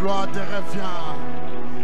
gloire te revient.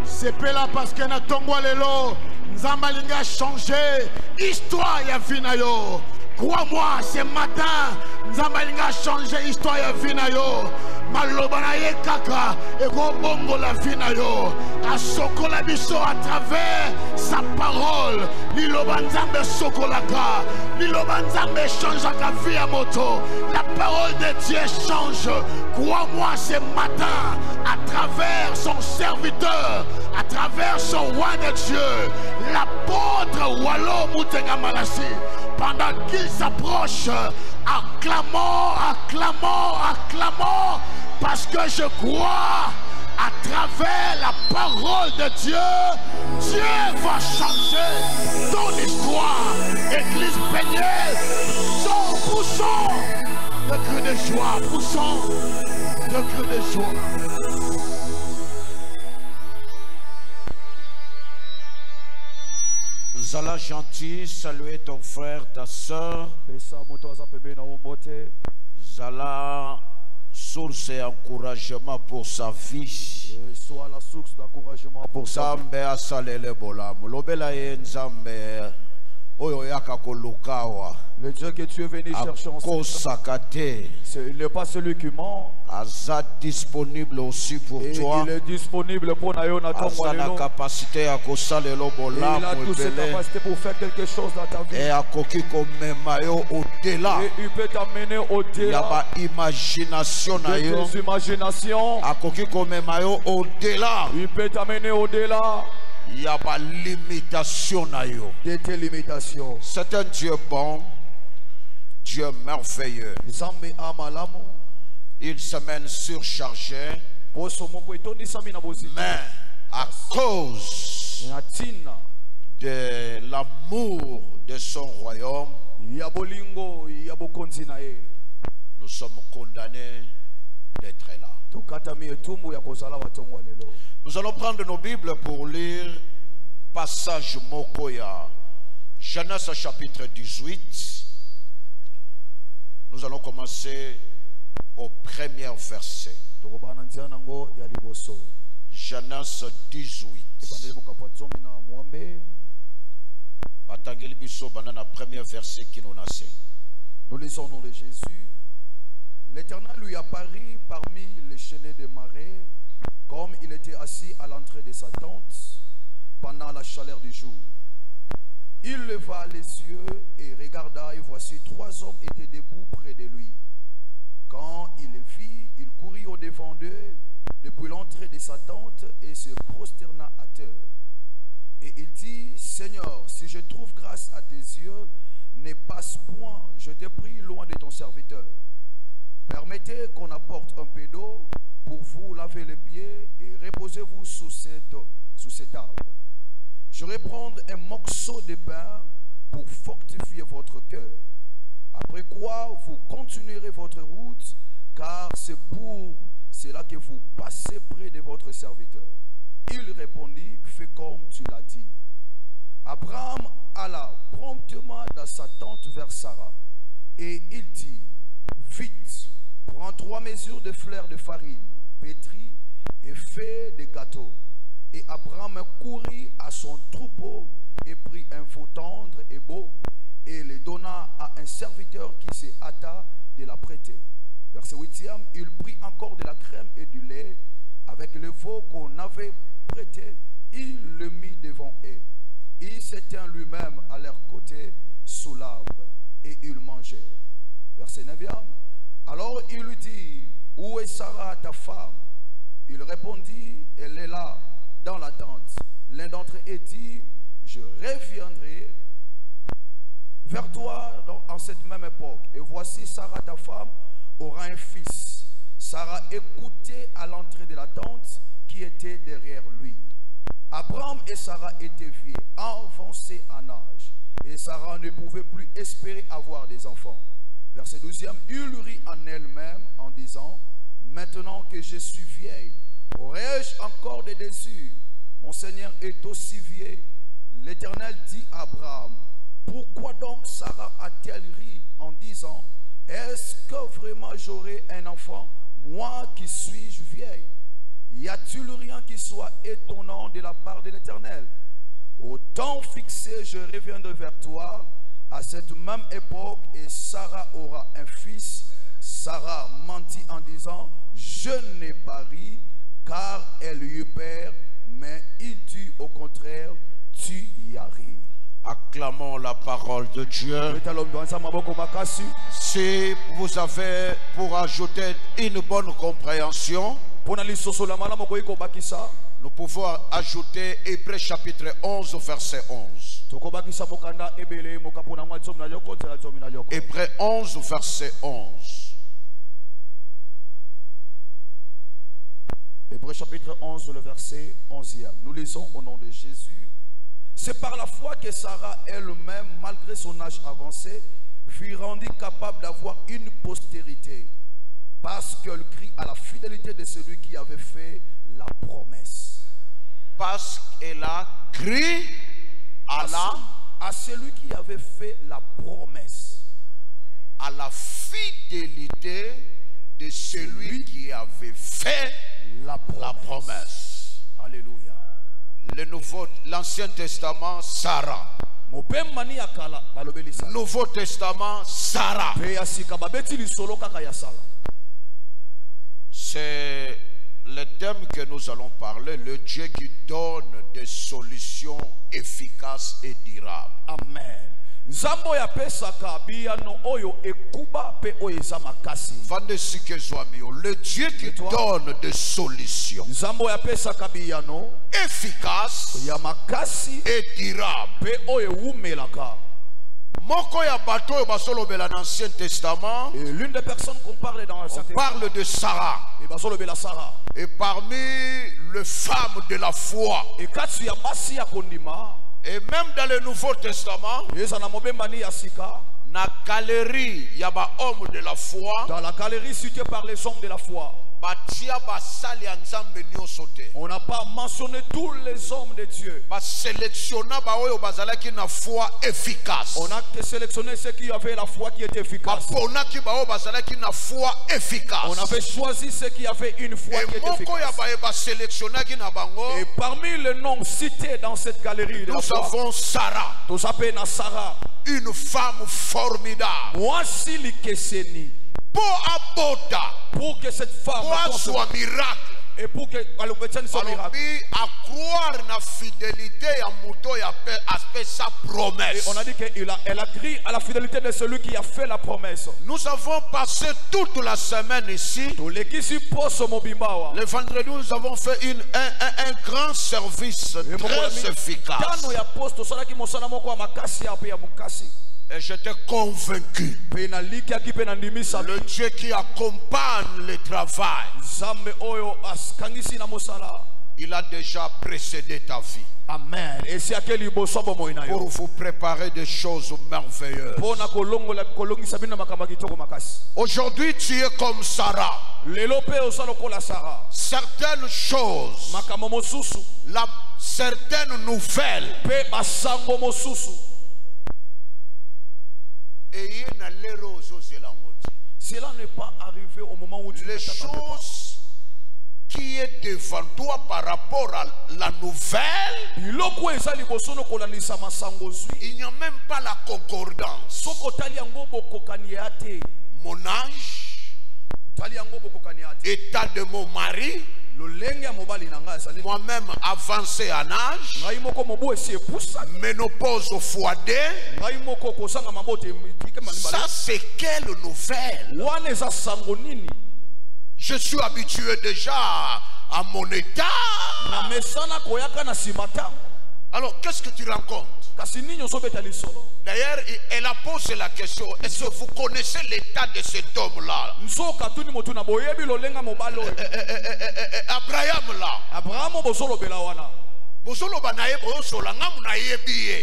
C'est là parce que na tongwa lelo, Nzambalinga changé, histoire ya vinayo. Crois-moi, ce matin, Nzambalinga changé, histoire ya vinayo. Maloba na ye kaka, ego bongo la vinayo. A sokola biso à travers sa parole. Liloba Nzambe sokolaka, Liloba Nzambe change la vie à moto. La parole de Dieu change. Crois-moi ce matin, à travers son serviteur, à travers son roi de Dieu, l'apôtre Walo Moutenga Malassi, pendant qu'il s'approche, acclamons, acclamons, acclamons, parce que je crois, à travers la parole de Dieu, Dieu va changer ton histoire. Église baignée, poussons de cris de joie, poussons de cris de joie. Zala gentil, saluer ton frère, ta soeur. Zala source et encouragement pour sa vie. Sois la source d'encouragement pour sa vie. Nzambe asalele bolamu. Lobela ye Nzambe oyo yaka kolukawa. Le Dieu que tu es venu chercher en il n'est pas celui qui ment. Azat disponible aussi pour et toi. Il est disponible pour Nayonaton. Il a la capacité à il a toutes ses capacités pour faire quelque chose dans ta vie. Et à koki komemayo au-delà. Et il peut t'amener au-delà. Il y a imagination de tes imaginations. À koki komemayo au-delà. Il peut t'amener au-delà. Il y a pas limitation de tes limitations. C'est un Dieu bon, Dieu merveilleux. Il se mène surchargé, mais à cause de l'amour de son royaume, nous sommes condamnés d'être là. Nous allons prendre nos Bibles pour lire passage Mokoya, Genèse chapitre 18. Nous allons commencer au premier verset. Genèse 18. Premier verset qui nous naissent. Nous lisons au nom de Jésus. L'Éternel lui apparut parmi les chaînées des marais, comme il était assis à l'entrée de sa tente pendant la chaleur du jour. Il leva les yeux et regarda, et voici 3 hommes étaient debout près de lui. Quand il les vit, il courut au-devant d'eux depuis l'entrée de sa tente et se prosterna à terre. Et il dit, Seigneur, si je trouve grâce à tes yeux, ne passe point, je te prie, loin de ton serviteur. Permettez qu'on apporte un peu d'eau pour vous laver les pieds et reposez-vous sous cet arbre. Je vais prendre un morceau de pain pour fortifier votre cœur. Après quoi, vous continuerez votre route, car c'est pour cela que vous passez près de votre serviteur. Il répondit, fais comme tu l'as dit. Abraham alla promptement dans sa tente vers Sarah, et il dit, vite, prends 3 mesures de fleurs de farine, pétris, et fais des gâteaux. Et Abraham courut à son troupeau et prit un veau tendre et beau et le donna à un serviteur qui se hâta de la prêter. Verset 8e, il prit encore de la crème et du lait avec le veau qu'on avait prêté, il le mit devant eux. Il s'étint lui-même à leur côté sous l'arbre et ils mangèrent. Verset 9e, alors il lui dit, où est Sarah ta femme? Il répondit, elle est là dans la tente. L'un d'entre eux dit, je reviendrai vers toi en cette même époque. Et voici Sarah ta femme aura un fils. Sarah écoutait à l'entrée de la tente qui était derrière lui. Abraham et Sarah étaient vieux, avancés en âge. Et Sarah ne pouvait plus espérer avoir des enfants. Verset 12e, il rit en elle-même en disant, maintenant que je suis vieille, aurais-je encore des désirs? Mon Seigneur est aussi vieux. L'Éternel dit à Abraham, pourquoi donc Sarah a-t-elle ri en disant, est-ce que vraiment j'aurai un enfant, moi qui suis vieille? y a-t-il rien qui soit étonnant de la part de l'Éternel? Au temps fixé, je reviendrai vers toi à cette même époque et Sarah aura un fils. Sarah mentit en disant, je n'ai pas ri, car elle eut peur, mais il dit au contraire, tu y as ri. Acclamons la parole de Dieu. Si vous avez, pour ajouter une bonne compréhension, nous pouvons ajouter Hébreux chapitre 11 verset 11. Hébreux 11 verset 11. Hébreux chapitre 11, le verset 11e. Nous lisons au nom de Jésus. C'est par la foi que Sarah elle-même, malgré son âge avancé, fut rendue capable d'avoir une postérité, parce qu'elle crie à la fidélité de celui qui avait fait la promesse. Parce qu'elle a crié à celui qui avait fait la promesse. À la fidélité de celui qui avait fait la promesse. Alléluia. L'Ancien Testament, Sarah. Nouveau Testament, Sarah. C'est le thème que nous allons parler, le Dieu qui donne des solutions efficaces et durables. Amen. Le Dieu qui donne des solutions efficaces et durables. Moko ya bato yo basolobela dans l'Ancien Testament. Et l'une des personnes qu'on parle dans l'Ancien Testament, parle de Sarah. Et parmi les femmes de la foi. Et même dans le Nouveau Testament, na galerie, il y a des hommes de la foi. Dans la galerie citée par les hommes de la foi, on n'a pas mentionné tous les hommes de Dieu. On a que sélectionné ceux qui avaient la foi qui était efficace. On avait choisi ceux qui avaient une foi qui était efficace. Et parmi les noms cités dans cette galerie, nous avons Sarah. Nous appelons Sarah, une femme formidable. Pour que cette femme soit miracle. Et pour qu'elle obtienne son miracle. À croire la fidélité à Mouto a fait sa promesse. Et on a dit qu'elle a crié à la fidélité de celui qui a fait la promesse. Nous avons passé toute la semaine ici. Le vendredi, nous avons fait un grand service très efficace. Et j'étais convaincu. Le Dieu qui accompagne le travail, il a déjà précédé ta vie. Amen. Pour vous préparer des choses merveilleuses. Aujourd'hui, tu es comme Sarah. Certaines choses, certaines nouvelles, cela n'est pas arrivé au moment où tu les choses qui est devant toi par rapport à la nouvelle, il n'y a même pas la concordance. Mon âge, état de mon mari, moi-même avancé en âge, ménopause au foyer. Ça c'est quelle nouvelle? Je suis habitué déjà à mon état. Alors qu'est-ce que tu rencontres? D'ailleurs, elle a posé la question, est-ce que vous connaissez l'état de cet homme-là? Abraham là.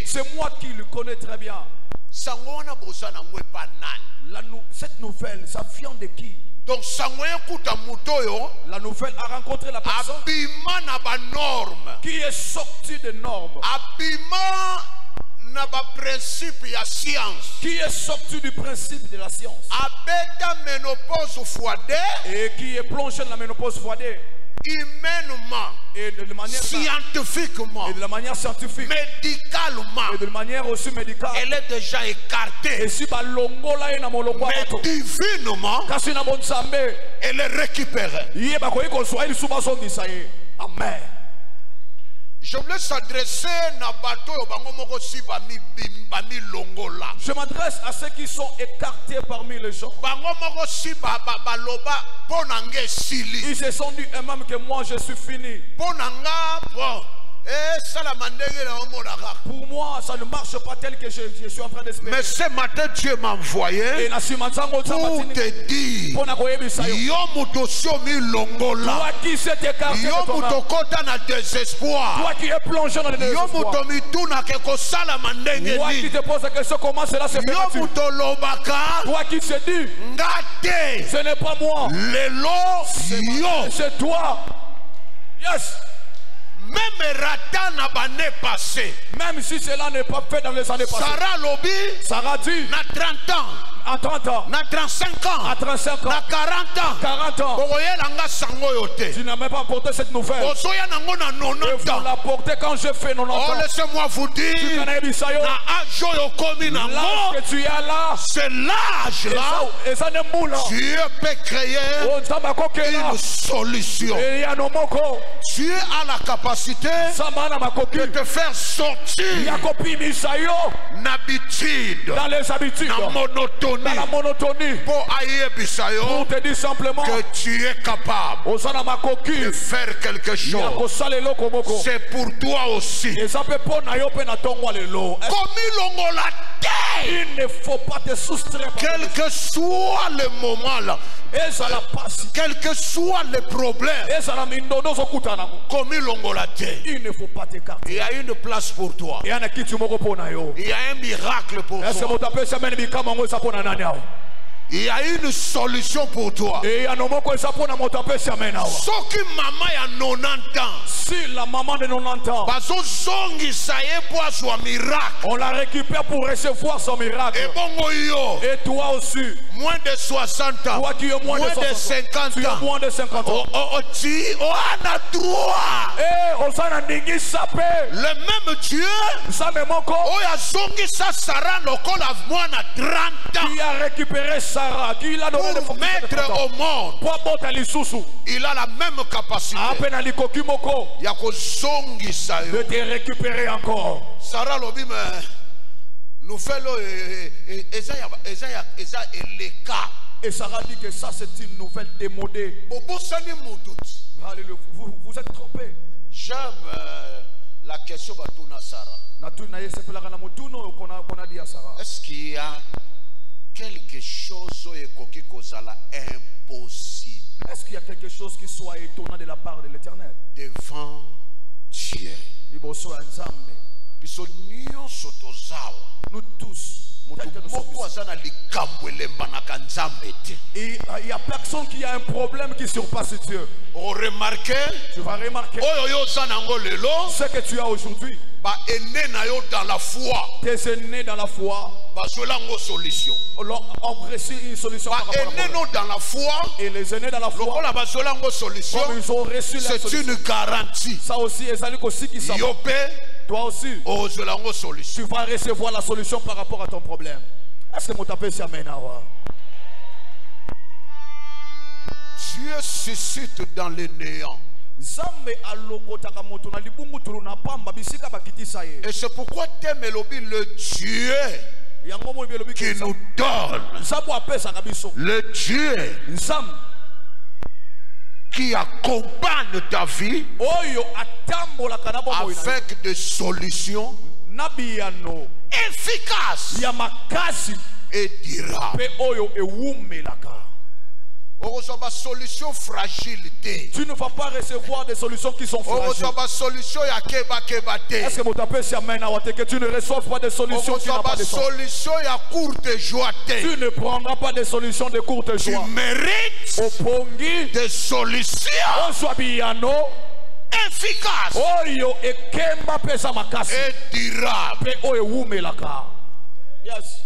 C'est moi qui le connais très bien. Cette nouvelle, ça vient de qui? Donc, la nouvelle a rencontré la personne qui est sortie des normes, qui est sorti du principe de la science, et qui est plongé dans la ménopause foidée. humainement, et de manière scientifiquement, et de la manière scientifique médicalement, et de manière aussi médicale. elle est déjà écartée. Et si balongola ina molongo Mais bato divinement, kasi na bonsambe elle est récupérée. yé bakoyi kozwa ili suba songisa ye. Amen. Je voulais s'adresser à bateau bango moko si bami longola. Je m'adresse à ceux qui sont écartés parmi les gens. Bango moko si baloba ponange sili. Ils se sont dit eux-mêmes que moi je suis fini. Ponanga bon. Pour moi, ça ne marche pas tel que je suis en train d'espérer. Mais ce matin, Dieu m'a envoyé pour te dire yo muto mi longola. Toi qui s'est écarté yo de ton muto kota na désespoir. toi qui es plongé dans le Yo désespoir. muto mi tuna ke kosala mandenge Toi qui ni. te poses la question comment cela se Yo fait. muto lobaka Toi qui se dit ngate. ce n'est pas moi, Lelo yo. c'est toi. Yes. Même rata na bané passé. Même si cela n'est pas fait dans les années passées. Sarah Lobi Sarah dit na 30 ans. à 30 ans, Na 35 ans. à 35 ans, Na 40 ans. 40 ans, Bokoyela nga sango yote. tu n'as même pas porté cette nouvelle. Bosoya nango na Et 90 vous ans. la portez quand j'ai fait 90 Oh, ans. laissez-moi vous Tu dire, connais Bisayo? na ajo yokomi L'âge nango, que tu as là, c'est l'âge là, et ça n'est moula. Dieu peut créer Oh, Nzamba koke là. une solution. Et il y a nos moko. Dieu a la capacité Samba na makoki. de te faire sortir Yakopi Misayo d'habitude, dans les habitudes, na dans monotonie, la monotonie. pour aïe Pour bisayo, te dire simplement, que tu es capable Osana makoki. de faire quelque chose. Yakosale loko moko. C'est pour toi aussi. Et ça peut pas na yo pe na tongwa lelo. Komi longo la terre. Il ne faut pas te soustraire. Quel que soit le moment là, Et ça la passe. quel que soit le problème, Et ça la mindono zokutana. comme l'ongolate, Il ne faut pas il t'écarter. y a une place pour toi. Et ana kitu moko pona yo. Il y a un miracle pour Est-ce que toi. mon tapé ça mène bikama ngo ça pona nani awo? Il y a une solution pour toi. Et ya no moko ça pona mon tapé ça mène awo. Soki maman ya 90 ans, Si la maman de 90 ans, bazo zongi saye pour son miracle. on la récupère pour recevoir son miracle. Et bongo yo, Et toi aussi, moins de 60 ans, toi qui es moins de 50 tu es ans, moins de 50 ans. on a droit. Eh, osana ndingi sape. Le même Dieu, Ça me moko. oya zongi sa Sarah lokola mwana 30 ans. Qui a récupéré Sarah, qui l'a donné Pour mettre au monde, Pour bota lisusu. il a la même capacité. Apena likoki moko. Ya kozongisa De yo. te récupérer encore. Sarah lobi me nous faisons eza eleka. Et Sarah dit que ça c'est une nouvelle démodée. Bobosani mutut. Alléluia. Vous êtes trompés. J'aime la question batuna Sarah. Est-ce qu'il y a quelque chose qui kozala impossible Est-ce qu'il y a quelque chose qui soit étonnant de la part de l'Éternel? devant Dieu? Biso nyonso tozawa. Nous tous. Mutu moko aza na likambo elembanaka Nzambe te. Et il n'y a personne qui a un problème qui surpasse Dieu. Remarquez, Tu vas remarquer oyo yo oza nango lelo, ce que tu as aujourd'hui. ba ene na yo dans la foi, Tes aînés dans la foi bazwela ngo solution. ont reçu une solution Ba par rapport à ene problème. no dans la foi, Et les aînés dans la foi, lokola bazwela ngo solution, comme ils ont reçu la c'est solution, une garantie. ça aussi, ils aussi qui savent. Yo pe Toi aussi, ozwela ngo solution. tu vas recevoir la solution par rapport à ton problème. Est-ce que mon tapé s'y amène à voir? Dieu suscite dans le néant. Et c'est pourquoi t'aimes le Dieu qui nous donne, le Dieu qui accompagne ta vie avec des solutions efficaces et durables. Solution fragilité. Tu ne vas pas recevoir des solutions qui sont fragiles. Est-ce que mon tapé s'y amène à voir que tu ne reçoives pas des solutions qui n'ont pas de sens? Tu ne prendras pas des solutions de courte Tu joie. mérites Opongi, des solutions oswabiano, efficaces oyo ekemba pesa makasi. et durables. Pe oyo wumelaka. Yes.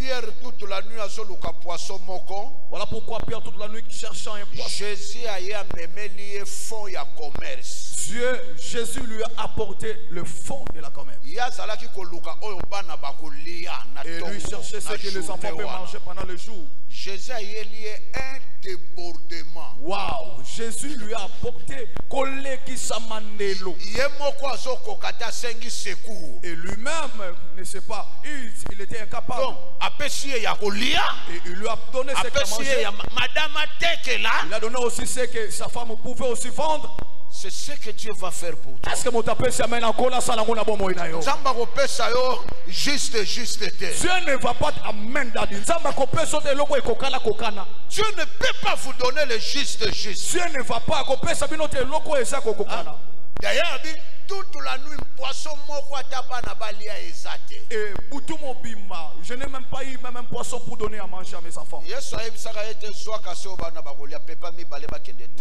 Pierre toute la nuit a zoluka poisson moko. Voilà pourquoi Pierre toute la nuit cherchant un poisson. Jésus a memeli fonds ya commerce. Jésus lui a apporté le fond de la commerce. Et lui cherchait ce que les enfants peuvent manger pendant le jour. Jésus a lié un débordement. Waouh! Jésus lui a apporté et lui-même ne sait pas, il était incapable. Et il lui a donné ce qu'il mangeait. Il a donné aussi ce que sa femme pouvait aussi vendre. C'est ce que Dieu va faire pour toi. Est-ce que mon tapé s'amène encore là ça Dieu ne va pas t'amener dans Dieu ne peut pas vous donner le juste. Dieu ne va pas d'ailleurs, toute la nuit, poisson moko atabana balia ezate. Et je n'ai même pas eu même un poisson pour donner à manger à mes enfants.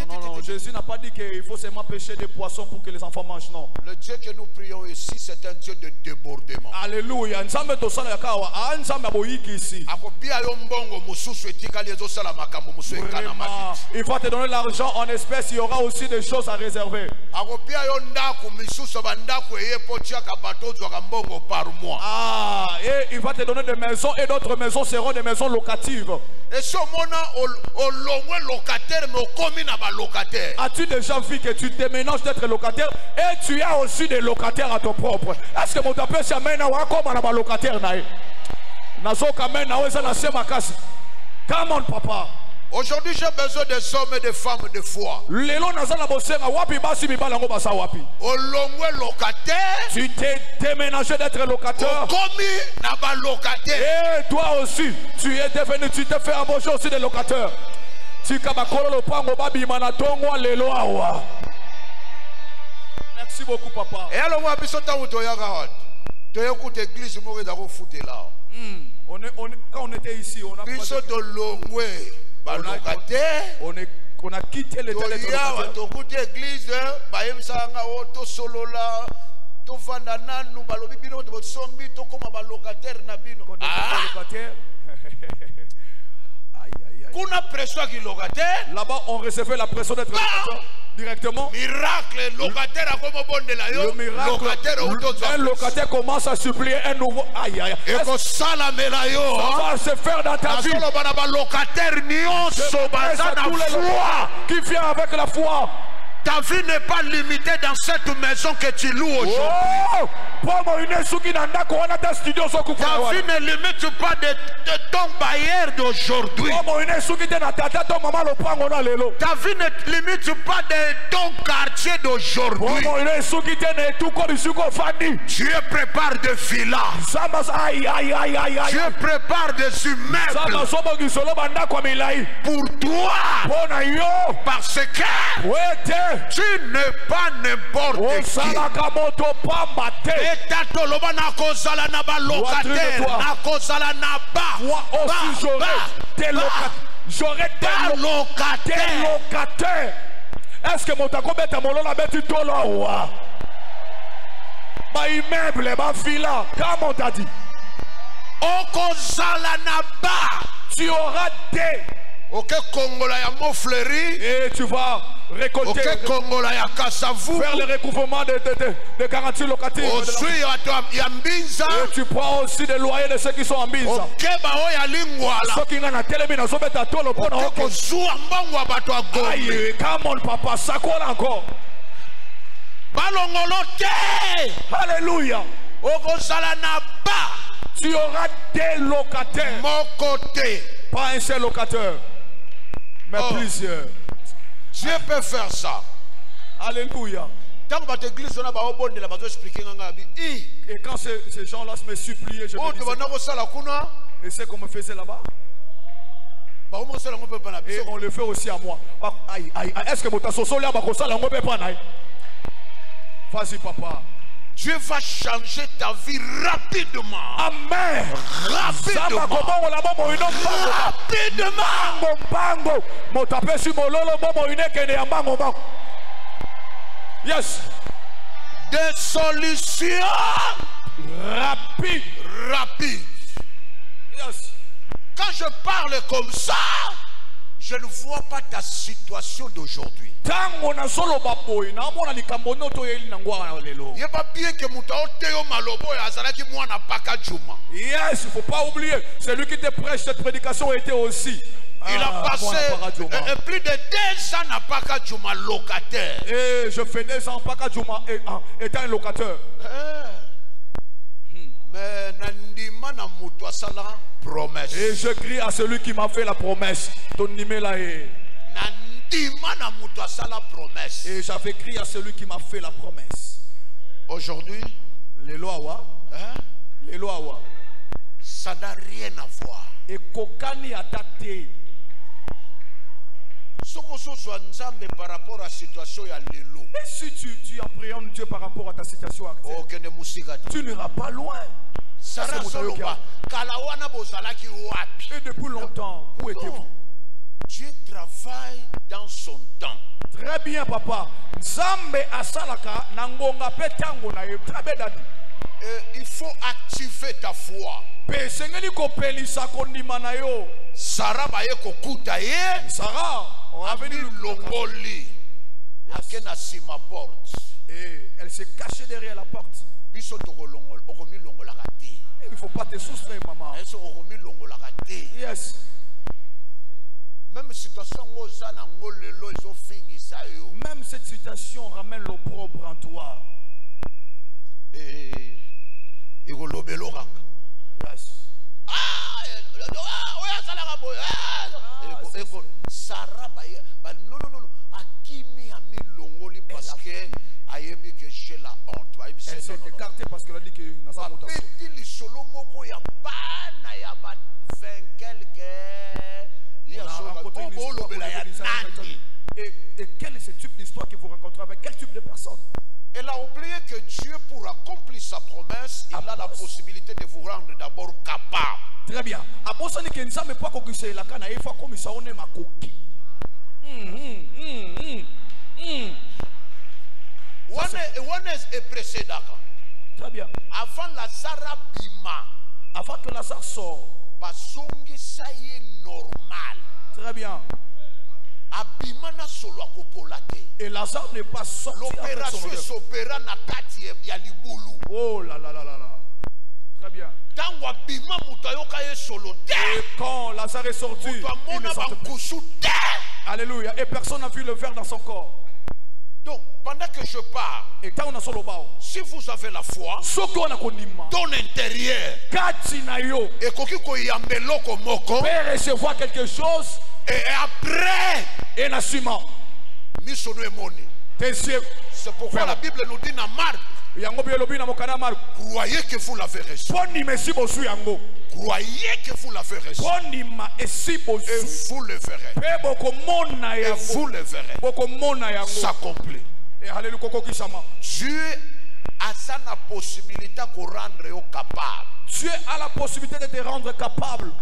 Non, Jésus n'a pas dit qu'il faut seulement pêcher des poissons pour que les enfants mangent, non. Le Dieu que nous prions ici, c'est un Dieu de débordement. Alléluia. Il va te donner l'argent en espèces, il y aura aussi des choses à réserver. Et il va te donner des maisons et d'autres maisons seront des maisons locatives. As-tu déjà vu que tu déménages d'être locataire et tu as aussi des locataires à ton propre? Est-ce que mon tapé s'amène à comme un locataire? Come on, papa. Aujourd'hui, j'ai besoin des hommes et des femmes de foi. Tu t'es déménagé d'être locataire. Et toi aussi, tu t'es fait embaucher aussi des locataires. Merci beaucoup, papa. Et alors, quand on était ici, on a on a quitté l'état d'être locataire. Là-bas, on recevait la pression d'être locataire directement. Miracle, locataire le miracle, un locataire commence à supplier un nouveau. Aïe, aïe. Ça va se faire dans ta vie. Qui vient avec la foi. Ta vie n'est pas limitée dans cette maison que tu loues aujourd'hui. Ta vie ne limite pas de ton bailleur d'aujourd'hui. Ta vie ne limite pas de ton quartier d'aujourd'hui. Dieu prépare des villas. Dieu prépare des immeubles pour toi. Parce que tu n'es pas n'importe qui. J'aurais des locataires. Est-ce que mon taco bête à mon lot la bête tolo? Ma immeuble, ma villa, comme on t'a dit. Tu auras des. Ok, Congola ya Mofleri. Et tu vas récolter. Ok, Congola ya Kasavu. Faire le recouvrement de garanties locatives. Et tu prends aussi des loyers de ceux qui sont en Binza. Ok, ya Lingwala. Ceux qui ont télémi dans son bête à toi le bon. Aïe, come on, papa, ça colle encore. Alléluia. Tu auras des locataires. Mon côté. Pas un seul locataire, mais plusieurs. Dieu peut faire ça. Alléluia. Et quand ces gens-là me suppliaient, je me disais, et c'est qu'on me faisait là-bas. Et on le fait aussi à moi. Aïe, aïe, est-ce que mon tassoso là, vas-y, papa. Dieu va changer ta vie rapidement. Amen. Rapidement. Yes. Des solutions rapides. Yes. Quand je parle comme ça, je ne vois pas ta situation d'aujourd'hui. Il n'est pas bien que Moutaoteo Malobo et Azalaki Mouana Paka Djouma. Yes, il ne faut pas oublier. Celui qui te prêche cette prédication était aussi. Il a passé plus de 2 ans à Paka Djouma locataire. Et je fais 2 ans à Paka Djouma étant un locateur. Mais Nandima na Moutoua Sala promesse. Et je crie à celui qui m'a fait la promesse. Ton numéro là est. Nandima na Moutoua Sala promesse. Et j'avais crié à celui qui m'a fait la promesse. Aujourd'hui, les lois, les lois, ça n'a rien à voir. Et kokani attaqué. Par rapport à la situation, il y a l'élo. Et si tu appréhendes Dieu par rapport à ta situation actuelle, tu n'iras pas loin. Et depuis longtemps, où étiez-vous? Dieu travaille dans son temps. Très bien, papa. Il faut activer ta foi. Sarah baye kokuta ye. Sarah, on a venu longoli. Akena si ma porte. Et elle s'est cachée derrière la porte. Il ne faut pas te soustraire, maman. Yes. Même situation même cette situation ramène l'opprobre en toi. Et yes. Sarah non. Akimi a mis longoli parce que ayebi que j'ai la honte. Elle s'est écartée parce qu'elle a dit que n'a pas monté. Petit solo moko ya bana ya ba 20 quelques. Et quel est ce type d'histoire qu'il faut rencontrer avec quel type de personne? Elle a oublié que Dieu, pour accomplir sa promesse, il a la possibilité de vous rendre d'abord capable. Très bien. Très bien. Avant Lazare bima, avant que Lazare sorte, basongi ça y est normal. Très bien. Abimana solo akopolate. Et Lazare n'est pas sorti. L'opération s'opéra na kati ya libulu. Oh là là là là là. Très bien. Tango abima mutayoka ye solo te. Et quand Lazare est sorti, il ne sentait plus. Alléluia. Et personne n'a vu le verre dans son corps. Donc, pendant que je parle, si vous avez la foi, ton intérieur, et recevoir quelque chose, et après, c'est pourquoi la Bible nous dit dans Marc, croyez que vous l'avez reçu. Croyez que vous l'avez reçu. Et vous le verrez. Et vous le verrez. S'accomplit. Dieu a la possibilité de rendre capable. Dieu a la possibilité de te rendre capable.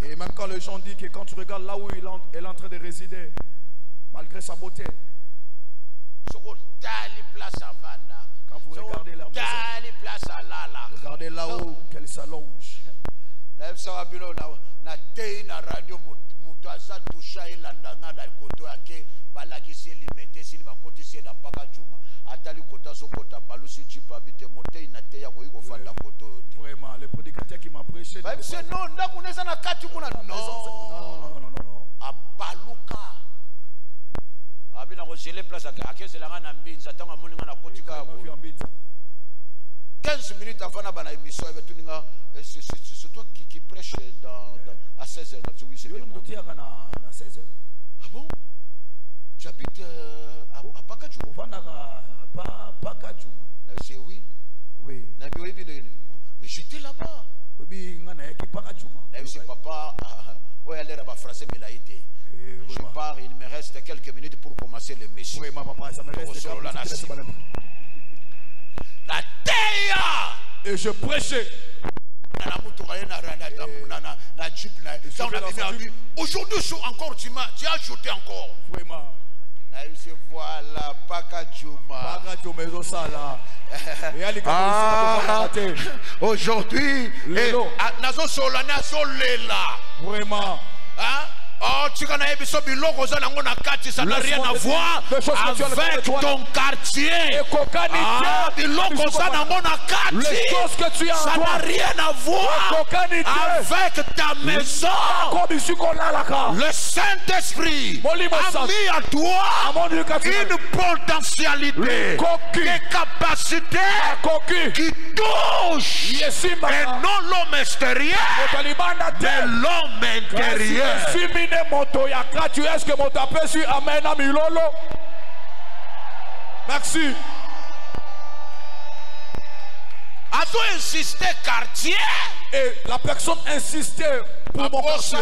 Et même quand les gens disent que quand tu regardes là où elle est en train de résider, malgré sa beauté, quand vous regardez leur maison, regardez là-haut qu'elle s'allonge. Vraiment, le prédicateur qui m'a prêché. Non. Place à 15 minutes avant la émission, c'est toi qui prêche à 16h. Ah bon? Tu habites à Pakadjou? C'est oui. Oui. Mais j'étais là-bas. C'est papa. Oui, elle est français, mais il a été. Je pars, il me reste quelques minutes pour commencer l'émission. Oui, ma papa, ça me reste la terre. Et je prêchais. Aujourd'hui, encore, tu as ajouté encore. Vraiment. Voilà, Pakachuma. Aujourd'hui, vraiment. Oh, tu connais ça n'a rien à voir avec ton quartier. Ah, ça n'a rien à voir avec ta maison. Le Saint-Esprit a mis à toi une potentialité, des capacités qui touchent et non l'homme extérieur, mais l'homme intérieur. Est-ce que mon tapé sur Amen à Milolo? Merci. A-t-on insisté quartier? Et la personne insistait pour mon quartier.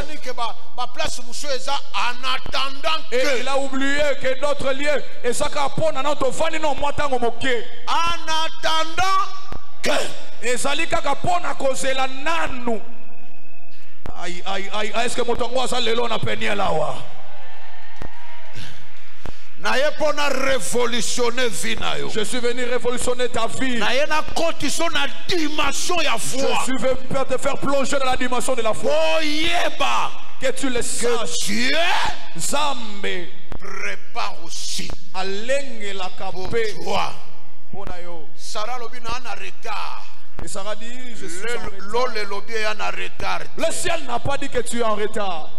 En attendant que. Et il a oublié que notre lieu est ça qu'apon à notre famille non moi tant moqué. En attendant que. Et Zalika kapon à cause la nanu. Aïe, aïe, aïe, est-ce que mon tongo ça le long a peigné là wa? Je suis venu révolutionner ta vie. Je suis venu te faire plonger dans la dimension de la foi. Que tu le saches. Que Dieu Zambe prépare aussi pour toi. Sarah Lobina en retard. Et Sarah dit, je suis en retard. Le ciel n'a pas dit que tu es en retard.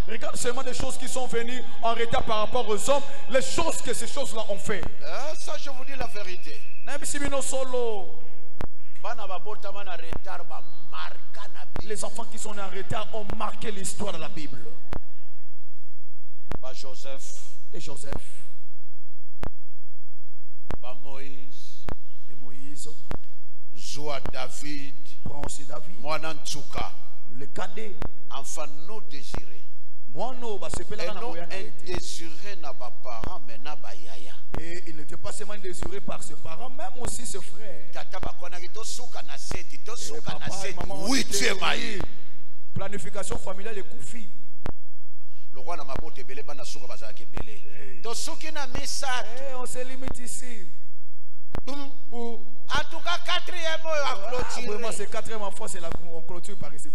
Regarde seulement des choses qui sont venues en retard par rapport aux hommes, les choses que ces choses-là ont fait. Ça, je vous dis la vérité. Les enfants qui sont en retard ont marqué l'histoire de la Bible. Joseph. Et Joseph. Moïse. Et Moïse. Zoa David. Prends aussi David. Mwanantsuka. Le cadet. Enfant non désiré. Moi non, bah c'est pas là. Non désiré na ba parents mais na ba yaya. Et il n'était pas seulement désiré par ses parents, même aussi ses frères. Tata ba kona ki to suka na seti, to suka na seti. Huitième année. Planification familiale et koufi. Le roi na mabote belé bana suka bazala ke belé. To suki na misa. On se limite ici. En tout cas, quatrième mot à clôturer. Vraiment, c'est quatrième fois, c'est la clôture par ici.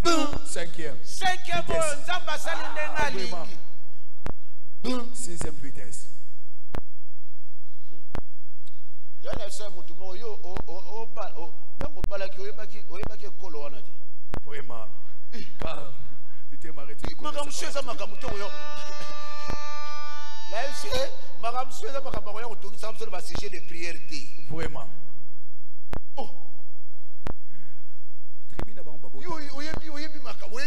Cinquième. Cinquième mot, Nzamba Salindenga Lingi. Sixième vitesse. Yana sa mutumo yo o tango balaki oyebaki kolo wana ti. Vraiment. Car tu t'es marié. Makamshe za makamuto yo. Là c'est makamshe za makamuto yo to ça va sujet de prière ti. Vraiment. Oh. Tribune ba mbabo. Oyebi makamu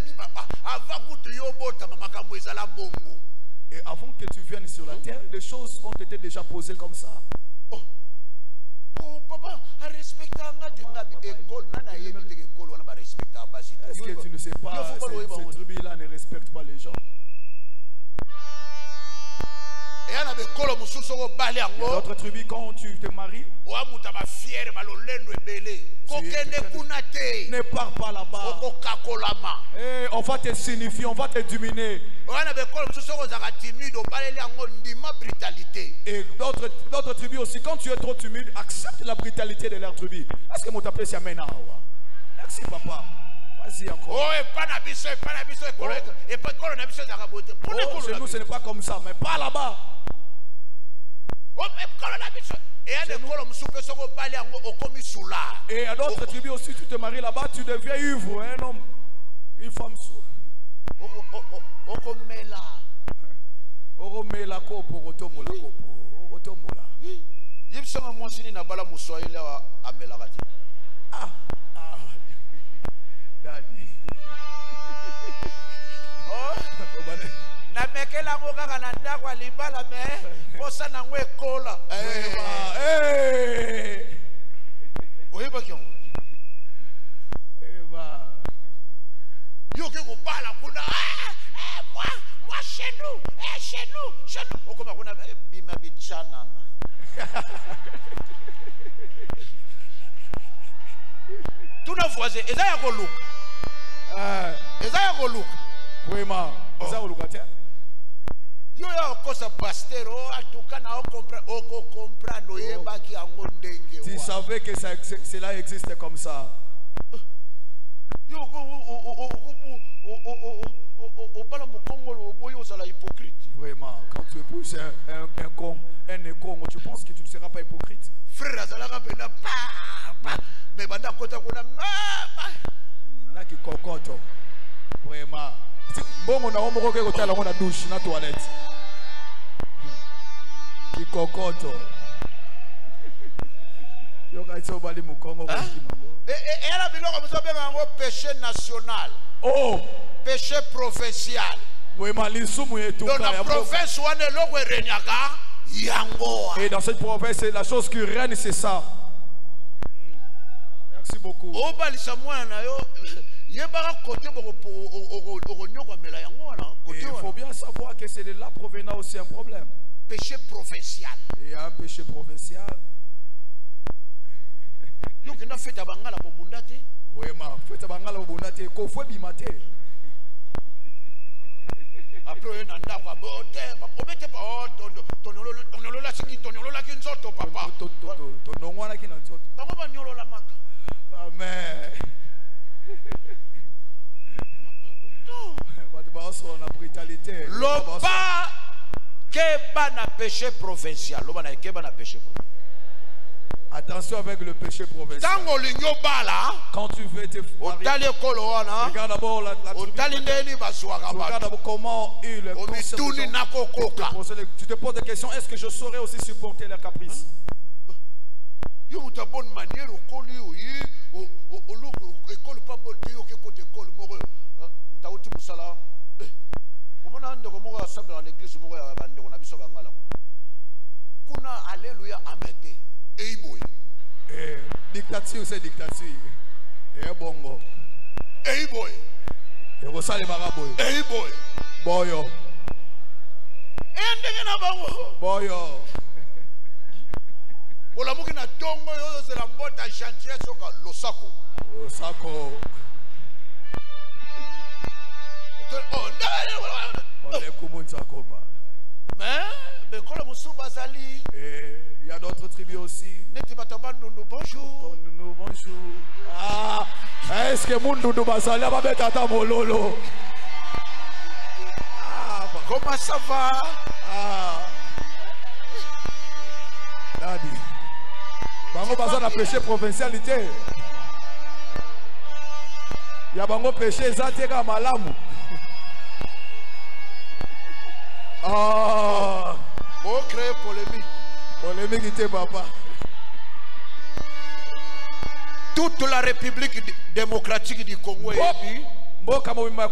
avant que tu yo bota makamu ezala bongo. Et avant que tu viennes sur la terre, des choses ont été déjà posées comme ça. Oh. Oh papa, a respecter école nana yebi te école wana ba respecter abasi. Est-ce que tu ne sais pas cette tribu là ne respecte pas les gens? D'autres tribus, quand tu te maries, ne pars pas là-bas. Et on va te signifier, on va te dominer. Et d'autres tribus aussi, quand tu es trop timide, accepte la brutalité de leur tribu. Est-ce que mon tapé s'y amène à Awa? Merci papa. Vas-y encore. Chez nous, ce n'est pas comme ça, mais pas là-bas. Et à d'autres tribus aussi, tu te maries là-bas, tu deviens ivre, un homme, une femme sourde. Oromela kopo rotomola kopo rotomola. Daddy. Na mekela ngo kaka na ndako libala me posa na ngwe kola. Oyeba ki ngo. Eva. Yo ke go bala kuna moi chez nous. Okoma kuna bima bichana. Tuna voisin, eza ya ko look. Eza ya ko look. Vraiment. Vous avez le Yo ya okosa pasteur en tout cas na comprendre yeba ki ango ndenge. Tu savais que cela existe comme ça. Yo Vraiment, quand tu épouses un con, tu penses que tu ne seras pas hypocrite. Frère azalaka pena pa mais banda kota kuna mama na ki kokoto. Vraiment. Bongo na omoko ke kotala ngona douche na toilette. Ki kokoto. Yo ka itso bali mukongo kwa kimango. Era biloko musobenga ngo péché national. Oh, péché provincial. Donc la province et dans cette province, la chose qui règne, c'est ça. Merci beaucoup. Il faut bien savoir que c'est de là provenant aussi un problème. Péché provincial. Il y a un péché provincial. Vraiment, faites à Bangala Bondate, qu'on faut bimate. Après, on a un bote, on met pas ton papa. Amen. La brutalité. L'oba keba na péché provincial. L'oba na keba na péché provincial. Attention avec le péché provincial. Quand tu veux te marier, regarde d'abord la regarde d'abord comment ils tu te poses des questions. Est-ce que je saurais aussi supporter leurs caprices? Alléluia, amen. Dictature, c'est dictature. Et bongo. Hey boy. Et vous savez maraboy. Hey boy. Boyo. Boyo. Pour la mouki na tongo yo c'est la botte à chantier soka losako. Losako. On est comme ça comme. Mais il y a d'autres tribus aussi. Bonjour. Bonjour. Ah, est-ce que Mundu Basali va mettre à ta mololo? Ah, comment ça va? Ah, Daddy. Bango Basali a péché provincialité. Il y a Bango péché Zatega Malamu. Ah. Bon, créer polémique. Polémique était papa. Toute la République démocratique du Congo est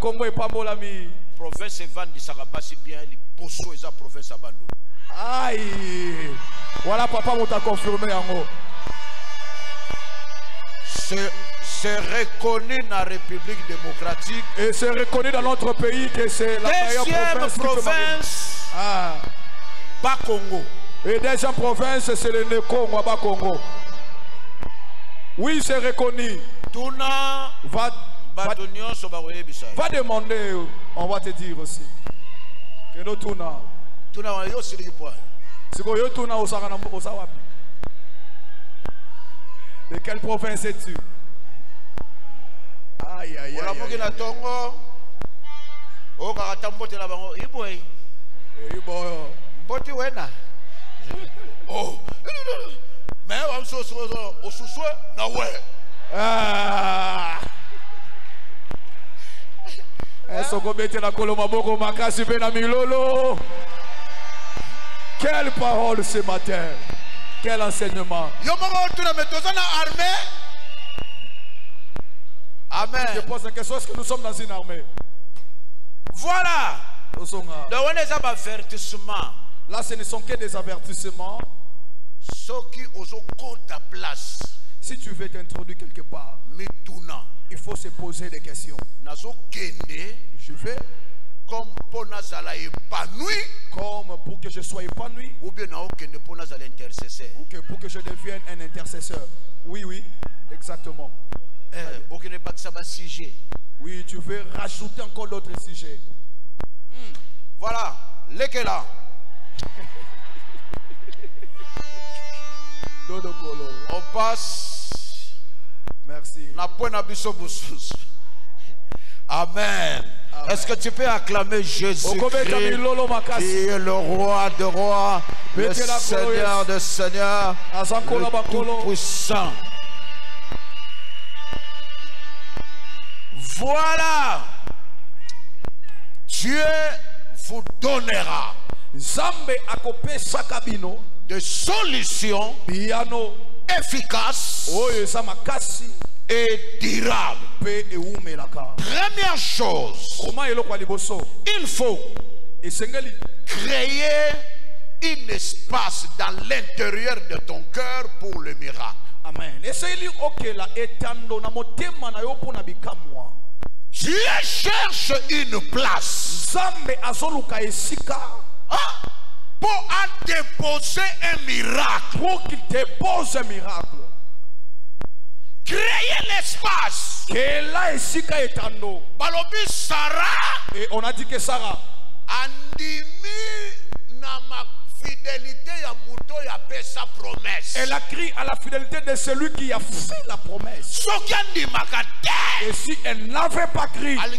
Congo est pas molami. Province Vandi Sarabasi bien, les posso et la province Abando. Aïe. Voilà papa on t'a confirmé en haut. C'est reconnu dans la République démocratique. Et c'est reconnu dans notre pays que c'est la meilleure province. Ah. Bas Congo. Et deuxième province, c'est le Congo, Bas Congo. Oui, c'est reconnu. Tuna. Va demander, on va te dire aussi. Que nous Tuna. Tuna, on est aussi du point. C'est quoi, Tuna au Saranambo, au Sawapi. De quelle province es-tu? Aïe, aïe, aïe. On a Tongo. Oh, Karatambote là-bas. Iboy. Iboy. Mboti wena. Oh. Mais on se au sous na ouais. Ah. Est-ce qu'on met la colombe boko makasi bena milolo? Quelle parole ce matin? Quel enseignement? Amen. Je pose la question, est-ce que nous sommes dans une armée? Voilà. Là, ce ne sont que des avertissements. Si tu veux t'introduire quelque part, il faut se poser des questions. Je vais comme pour que je sois épanoui, ou bien pour que je devienne un intercesseur. Oui, oui, exactement. Oui, tu veux rajouter encore d'autres sujets. Voilà, lesquels là. On passe. Merci. Amen. Est-ce que tu peux acclamer Jésus qui est le roi de rois, le Seigneur de seigneurs, le tout-puissant. Voilà. Dieu vous donnera des solutions efficaces et durables. Première chose, il faut créer un espace dans l'intérieur de ton cœur pour le miracle. Amen. Dieu cherche une place pour déposer un miracle. Pour qu'il dépose un miracle. Créer l'espace. Balobi Sarah. Et on a dit que Sarah andimi na ma fidélité ya muto ya sa promesse. Elle a crié à la fidélité de celui qui a fait la promesse. Et si elle n'avait pas crié, elle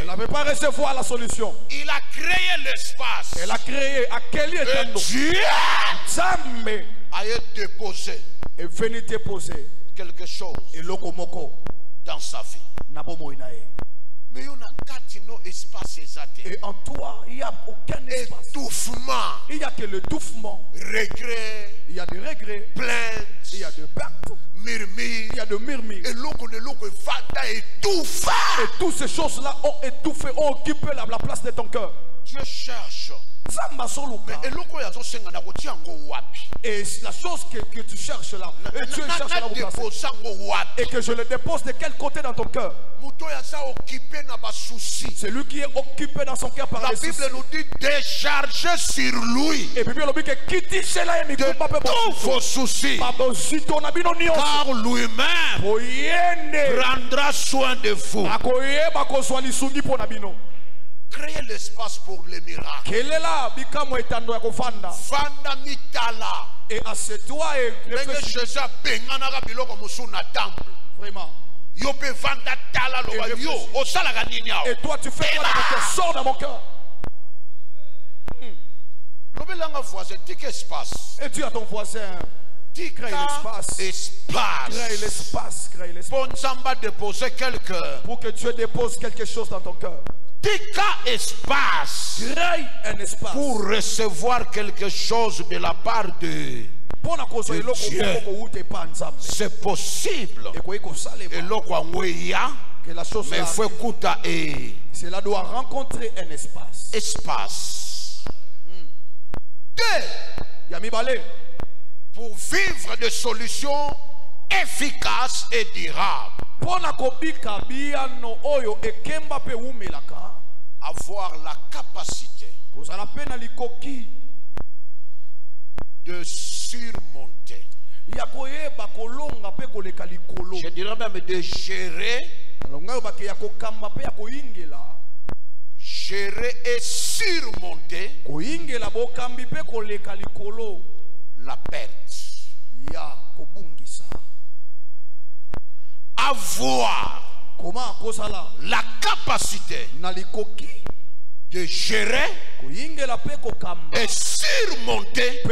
n'avait pas recevoir la solution. Il a créé l'espace. Elle a créé à quel lieu Dieu a déposé et venu déposer quelque chose et dans sa vie. Mais et en toi, il n'y a aucun espace. Étouffement. Il n'y a que l'étouffement. Regret. Il y a des regrets. Plainte. Il y a de pertes. Murmure. Il y a de murmures. Et toutes ces choses-là ont étouffé, ont occupé la place de ton cœur. Dieu cherche. Et la chose que tu cherches là, et Dieu cherche là où placer. Et que je le dépose de quel côté dans ton cœur? C'est lui qui est occupé dans son cœur par la Bible nous dit décharger sur lui et de tous vos soucis, car lui-même prendra soin de vous. Créez l'espace pour les miracles. Et assieds-toi et réfléchis. Vraiment. Et toi tu fais quoi dans mon cœur? Sors dans mon cœur. Et dis à ton voisin, crée l'espace. Crée l'espace. Crée l'espace. Pour que Dieu dépose quelque chose dans ton cœur. Espace pour recevoir quelque chose de la part de Dieu. C'est possible. Mais il faut écouter. Cela doit rencontrer un espace. Espace. Pour vivre des solutions efficaces et durables. Avoir la capacité de surmonter. Je dirais même de gérer. Gérer et surmonter la perte. Avoir la capacité de gérer et surmonter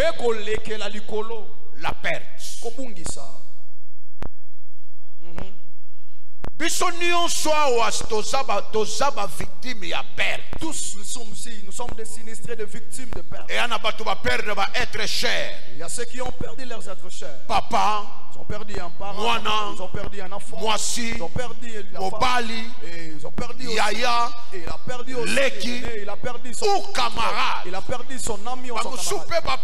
la perte. Tous nous sommes des sinistrés, de victimes de perte. Et il y a ceux qui ont perdu leurs êtres chers. Papa, ils ont perdu un parent, ils ont perdu un enfant, ils ont perdu la femme, et ils ont perdu Yaya, et il a perdu aussi, Leki, il a perdu son camarade, il a perdu son ami ou son camarade.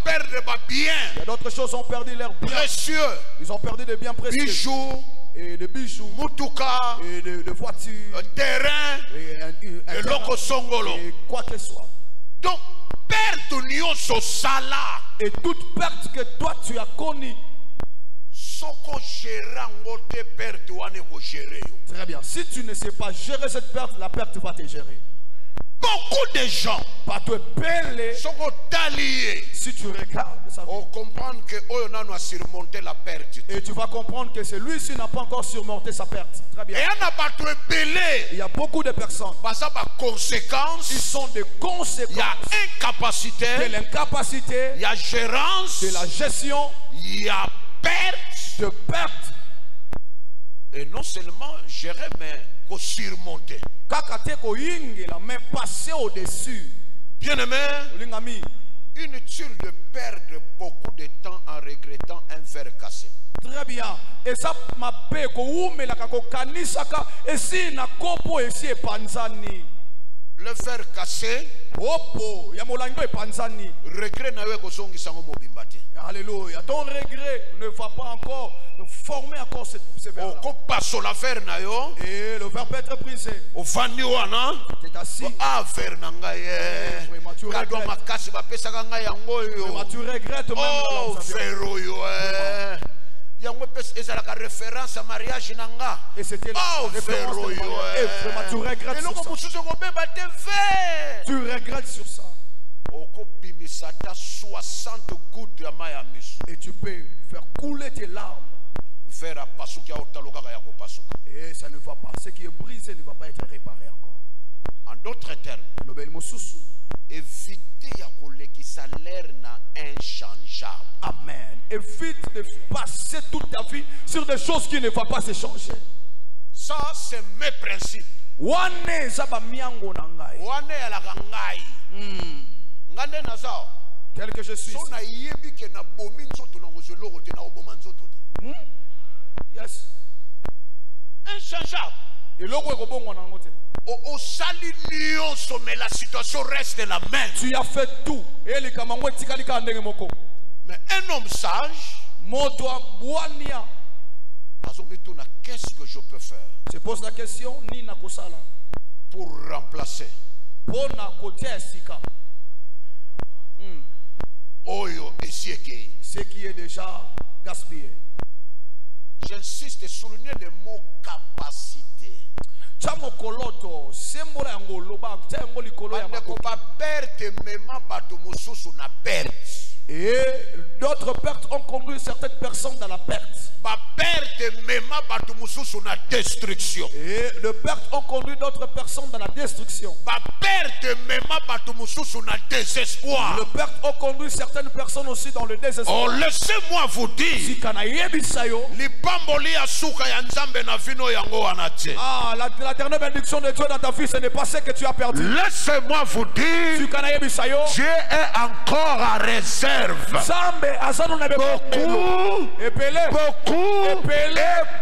Il y a d'autres choses, ont perdu leurs biens précieux, ils ont perdu des biens précieux, bijoux, et de bijoux, mutuka, et de voitures, terrain, et loko songolo, et quoi que ce soit. Donc, perte nyonso sala, et toute perte que toi tu as connue, Très bien. Si tu ne sais pas gérer cette perte, la perte va te gérer. Beaucoup de gens, si tu regardes sa vie, comprendre que a surmonté la perte. et tu vas comprendre que celui-ci n'a pas encore surmonté sa perte. Très bien. Il y a beaucoup de personnes. Ils sont des conséquences. Il y a incapacité, de l'incapacité, il y a gérance, de la gestion, il y a perte. de perte. Et non seulement gérer, mais surmonter. Mais passer au-dessus. Bien-aimé, inutile de perdre beaucoup de temps en regrettant un verre cassé. Très bien. Et ça m'a payé Le verre cassé, regret na we kozongi sango mobimbati. Alléluia. Ton regret ne va pas encore former encore ce verre. Et le verre peut être brisé. Tu es assis. verre na ngai. Tu regrettes même oh, verre référence à mariage nanga. Et c'était la référence de mariage. Tu regrettes sur ça. Tu regrettes sur ça. 60 gouttes de mayamis. Et tu peux faire couler tes larmes. Et ça ne va pas. Ce qui est brisé ne va pas être réparé encore. En d'autres termes, évitez que ça l'air inchangeable. Amen. Évite de passer toute ta vie sur des choses qui ne vont pas se changer. Ça, c'est mes principes. Wane zaba miango na ngai. Wane ala ngai. Ngande na sao. Tel que je suis. So na yebi ke na bomi nzoto na ngozelo rote na oboma nzoto. Yes. Inchangeable. Et logo e kobongo na ngote. Au sali nyonso, mais la situation reste la même. Tu as fait tout. Et les kamango tikalika ndenge moko. Mais un homme sage, moto abwania. Qu'est-ce que je peux faire? Se pose la question ni na kosala pour remplacer. Pona kote sika. Oyo esieke. Ce qui est déjà gaspillé. J'insiste de souligner le mot capacité. Chamo koloto sembola yango loba tyango likolo ya makoki. Ba perte mema bato mosusu na perte. Et d'autres pertes ont conduit certaines personnes dans la perte. Destruction. Et de pertes ont conduit d'autres personnes dans la destruction. Désespoir. De pertes ont conduit certaines personnes aussi dans le désespoir. Oh, laissez-moi vous dire. Ah, la dernière bénédiction de Dieu dans ta vie, ce n'est pas ce que tu as perdu. Laissez-moi vous dire. Dieu est encore à réserve.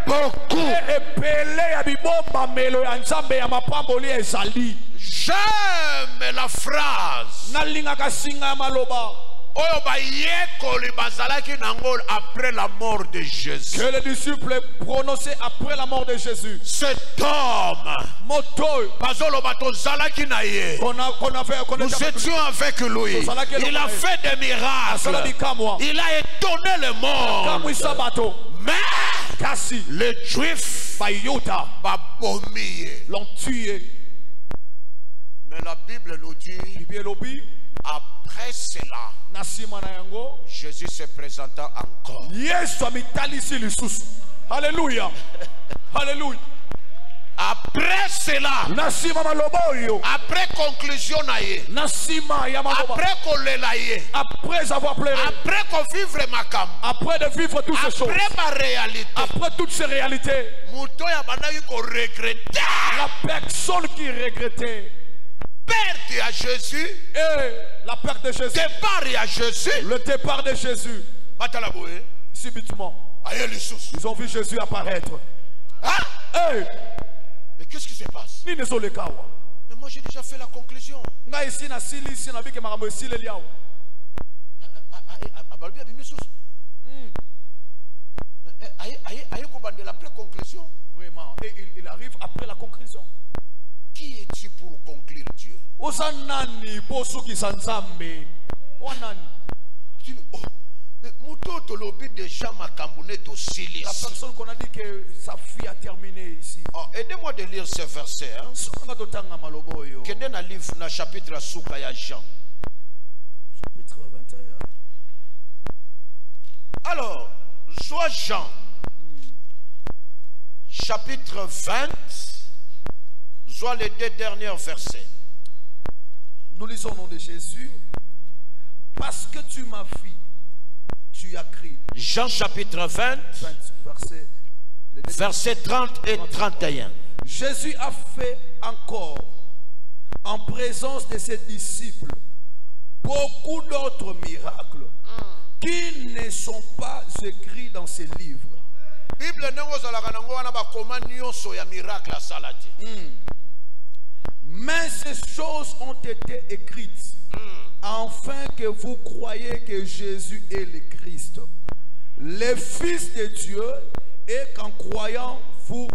Beaucoup, j'aime la phrase après la mort de Jésus. Que les disciples prononçaient après la mort de Jésus. Cet homme, nous étions avec lui. Il a fait des miracles. Il a étonné le monde. Mais les Juifs l'ont tué. Mais la Bible nous dit, après cela, Jésus se présenta encore. Alléluia. Alléluia. Après cela, après conclusion, après avoir pleuré, après qu'on vive ma cam, après de vivre toutes ces choses, après ma réalité, après toutes ces réalités, la personne qui regrettait perte à Jésus et la perte de Jésus, départ à Jésus, le départ de Jésus, subitement, ils ont vu Jésus apparaître. Hein? Hey. Mais qu'est-ce qui se passe? Mais moi j'ai déjà fait la conclusion. Après conclusion. Vraiment. Et il arrive après la conclusion. Qui es-tu pour conclure Dieu? Mais La personne qu'on a dit que sa fille a terminé ici. Oh, aidez-moi de lire ce verset. Hein? Quel est le livre, dans le chapitre Souka ya Jean? Chapitre 21. Alors, soit Jean, chapitre 20, soit les 2 derniers versets. Nous lisons au nom de Jésus. Parce que tu m'as fui, tu as crié. Jean chapitre 20, versets 30 et 31. Jésus a fait encore, en présence de ses disciples, beaucoup d'autres miracles qui ne sont pas écrits dans ces livres. Mais ces choses ont été écrites afin que vous croyiez que Jésus est le Christ, le Fils de Dieu, et qu'en croyant vous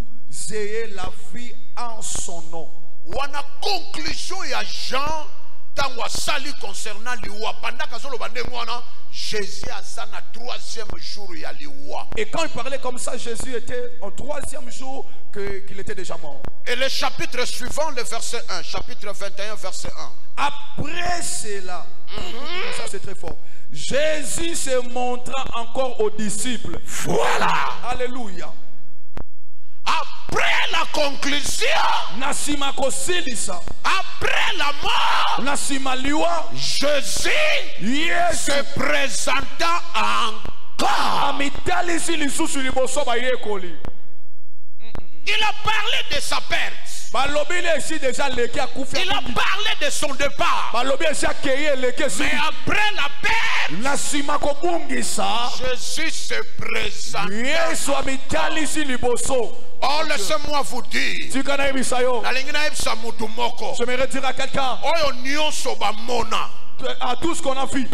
ayez la vie en son nom. Wana conclusion ya Jean tangwa sali concernant liwa pendant kazolo bandengwana Jésus a ça na 3e jour ya liwa. Et quand il parlait comme ça, Jésus était au 3e jour qu'il était déjà mort. Et le chapitre suivant, le verset 1, chapitre 21, verset 1. Après cela, ça c'est très fort, Jésus se montra encore aux disciples. Voilà. Alléluia. Après la conclusion, après la mort, Jésus se présenta encore. Il a parlé de sa perte. Il a parlé de son départ. Mais après la perte, Jésus se présente. Oh, laissez-moi vous dire. J'aimerais dire à quelqu'un, à tout ce qu'on a vu,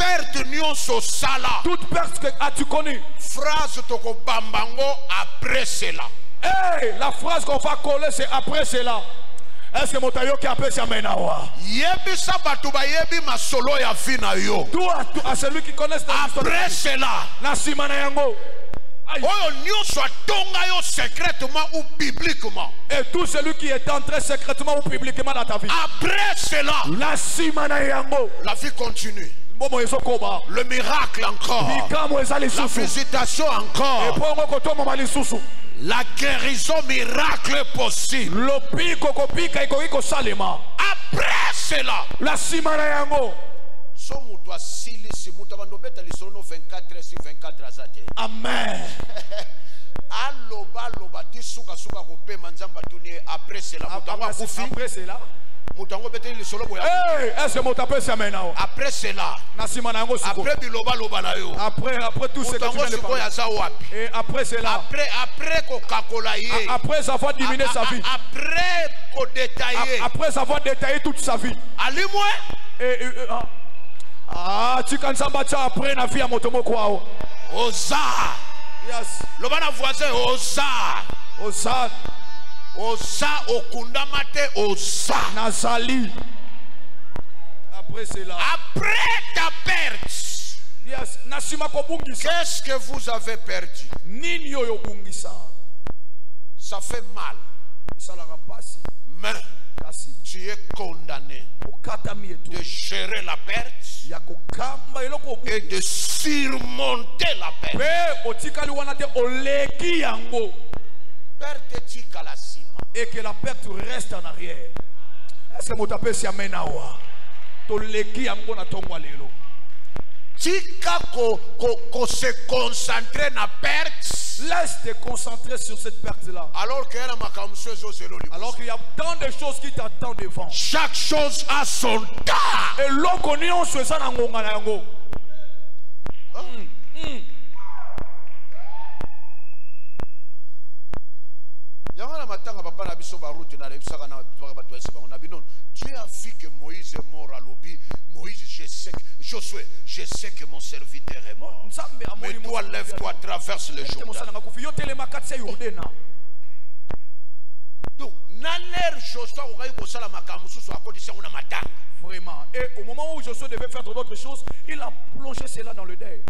toute perte que as-tu connu? Phrase toko bambango après cela. Hey, la phrase qu'on va coller, c'est après cela. Est-ce que mon taillot qui appelle ça menawa? Yebisa batuba yebi masolo ya fina yo. Tout à celui qui connaît après cela. Na simana yango. Oyo nyonso atonga yo secrètement ou publiquement. Et tout celui qui est entré secrètement ou publiquement dans ta vie. Après cela. Na simana yango. La vie continue. Le miracle encore. La visitation encore. La guérison miracle possible. Après cela. La simana yango. Amen. Après cela. Après cela. Hey, est-ce que mon tapé c'est maintenant? Après cela, après biloba loba na yo, après tout ce que tu viens de parler, et après cela, après Coca-Cola, après avoir diminué sa vie, après avoir détaillé toute sa vie, allez-moi, tu quand ça bat après la vie à motomo quoi? Osa, yes, le bana voisin Osa, Osa. Osa okundamate osa Nazali. Après cela. Après ta perte. Yes. Qu'est-ce que vous avez perdu? Ça fait mal. Mais tu es condamné de gérer la perte et de surmonter la perte. Et que la perte reste en arrière. Est-ce que mon tapé si amène à wa? To leki yango na tongwa lelo. Tika ko se concentrer na perte. Laisse te concentrer sur cette perte là. Alors qu'il y a tant de choses qui t'attendent devant. Chaque chose a son temps. Et l'oconion se ça na ngonga na yango. Dieu a vu que Moïse est mort à l'obi. Moïse, Josué, je sais que mon serviteur est mort. Mais toi, lève-toi, traverse le Jourdain. Donc, vraiment. Et au moment où Josué devait faire d'autres choses, il a plongé cela dans le deuil.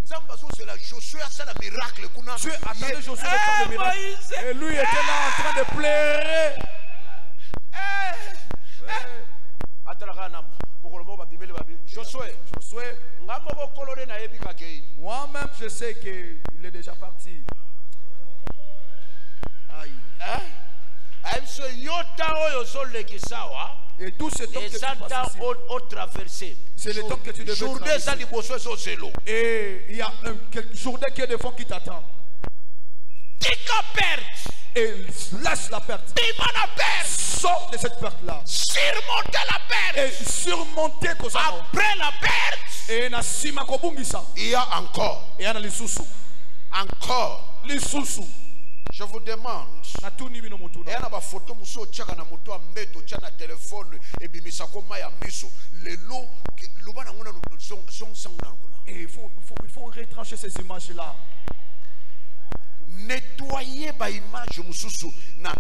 c'est la Josué a fait le miracle. Dieu attendait Josué de faire le miracle. Et lui était là en train de pleurer. Josué, moi-même je sais qu'il est déjà parti. Aïe. Et tout ce temps que tu passes ici, c'est le temps que tu devais traverser. Et il y a un journée qui est devant qui t'attend. Et laisse la perte. Sors de cette perte-là. Surmonter la perte. Et surmonter après la perte. Et il y a encore. Et encore. Je vous demande. Il y a une photo na moto a meto na téléphone et bimisa ko maya miso lelo lobana ngona et il faut retrancher ces images là. Nettoyer ba image mususu na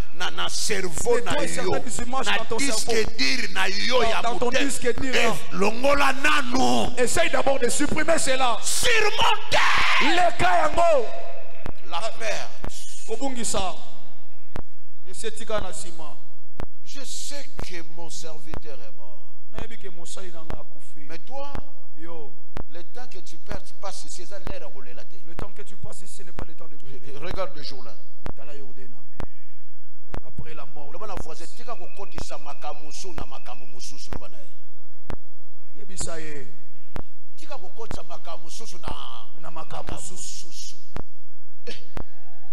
cerveau na yo na disque dire na yo ya moto longola nanu. Essaye d'abord de supprimer cela. Surmonter le kayango la perte. Je sais que mon serviteur est mort. Mais toi, le temps que tu perds, passe ici, ça l'air à rouler la tête. Le temps que tu passes ici n'est pas le temps de brûler. Regarde le jour-là. Après la mort.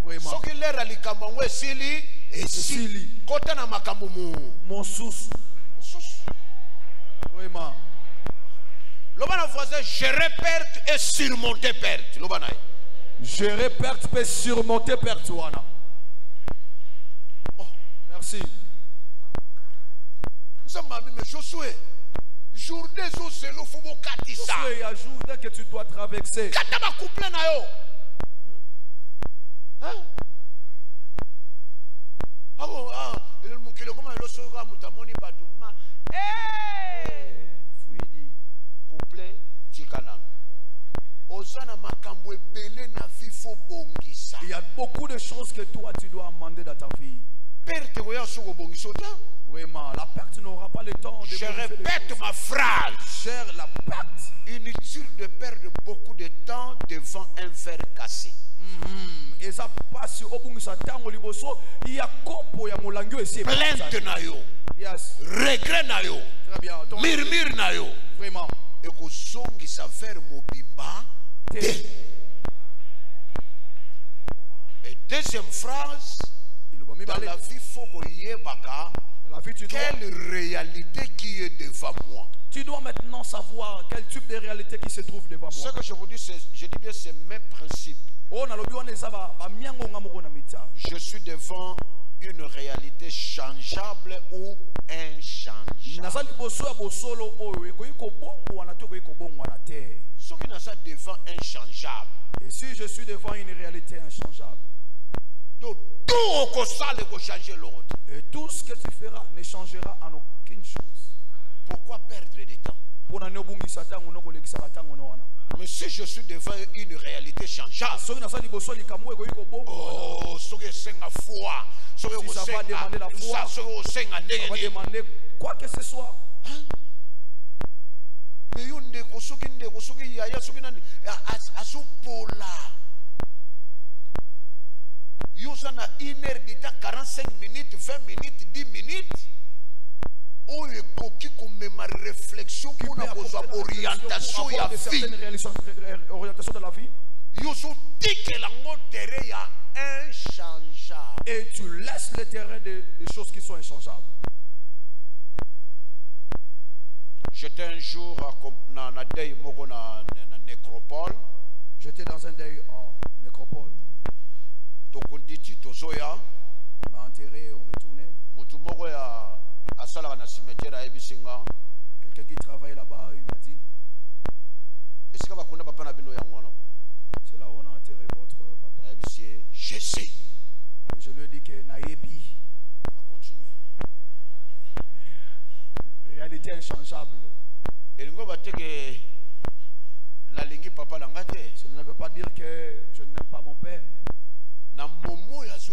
Ce qui l'air à l'ikamango esili esili kota na makambo mon sous vraiment lobana voisin gérer perte et surmonter perte lobana gérer perte et surmonter perte wana. Oh merci Zambami mais Josué jour des eaux c'est le fubo katisa il y a jour que tu dois traverser kata ba couple na yo. Il y a beaucoup de choses que toi tu dois amender dans ta vie. Vraiment, la perte n'aura pas le temps de. Je répète ma phrase. Cher la perte. Inutile de perdre beaucoup de temps devant un verre cassé. Et ça passe au bout de sa temps au liboso. Il y a copo ya molango ici. Plainte na yo. Yes. Regret na yo. Très bien. Murmure na yo. Vraiment. Et que songi sa faire mobimba. Et deuxième phrase. Dans la vie, faut que yebaka. Quelle réalité qui est devant moi. Tu dois maintenant savoir quel type de réalité qui se trouve devant moi. Ce que je vous dis, je dis bien, c'est mes principes. Je suis devant une réalité changeable ou inchangeable. Ce qui n'a pas devant inchangeable. Et si je suis devant une réalité inchangeable, et tout ce que tu feras ne changera en aucune chose. Pourquoi perdre du temps? Mais si je suis devant une réalité changeable, oh, ce que c'est la foi, ce que ça va demander la foi, ça va demander quoi que ce soit. Mais il y a 1 heure de temps, 45 minutes, 20 minutes, 10 minutes. Oh, il y a ma réflexion pour la orientation de la vie. Orientation de la vie. Et tu laisses le terrain des choses qui sont inchangeables. J'étais un jour dans un deuil en nécropole. J'étais dans un deuil en nécropole. On a enterré, on retournait. Quelqu'un qui travaille là-bas, il m'a dit, c'est là où on a enterré votre papa. Je sais. Et je lui ai dit que Naïbi, réalité inchangeable. Cela ne veut pas dire que je n'aime pas mon père. À ce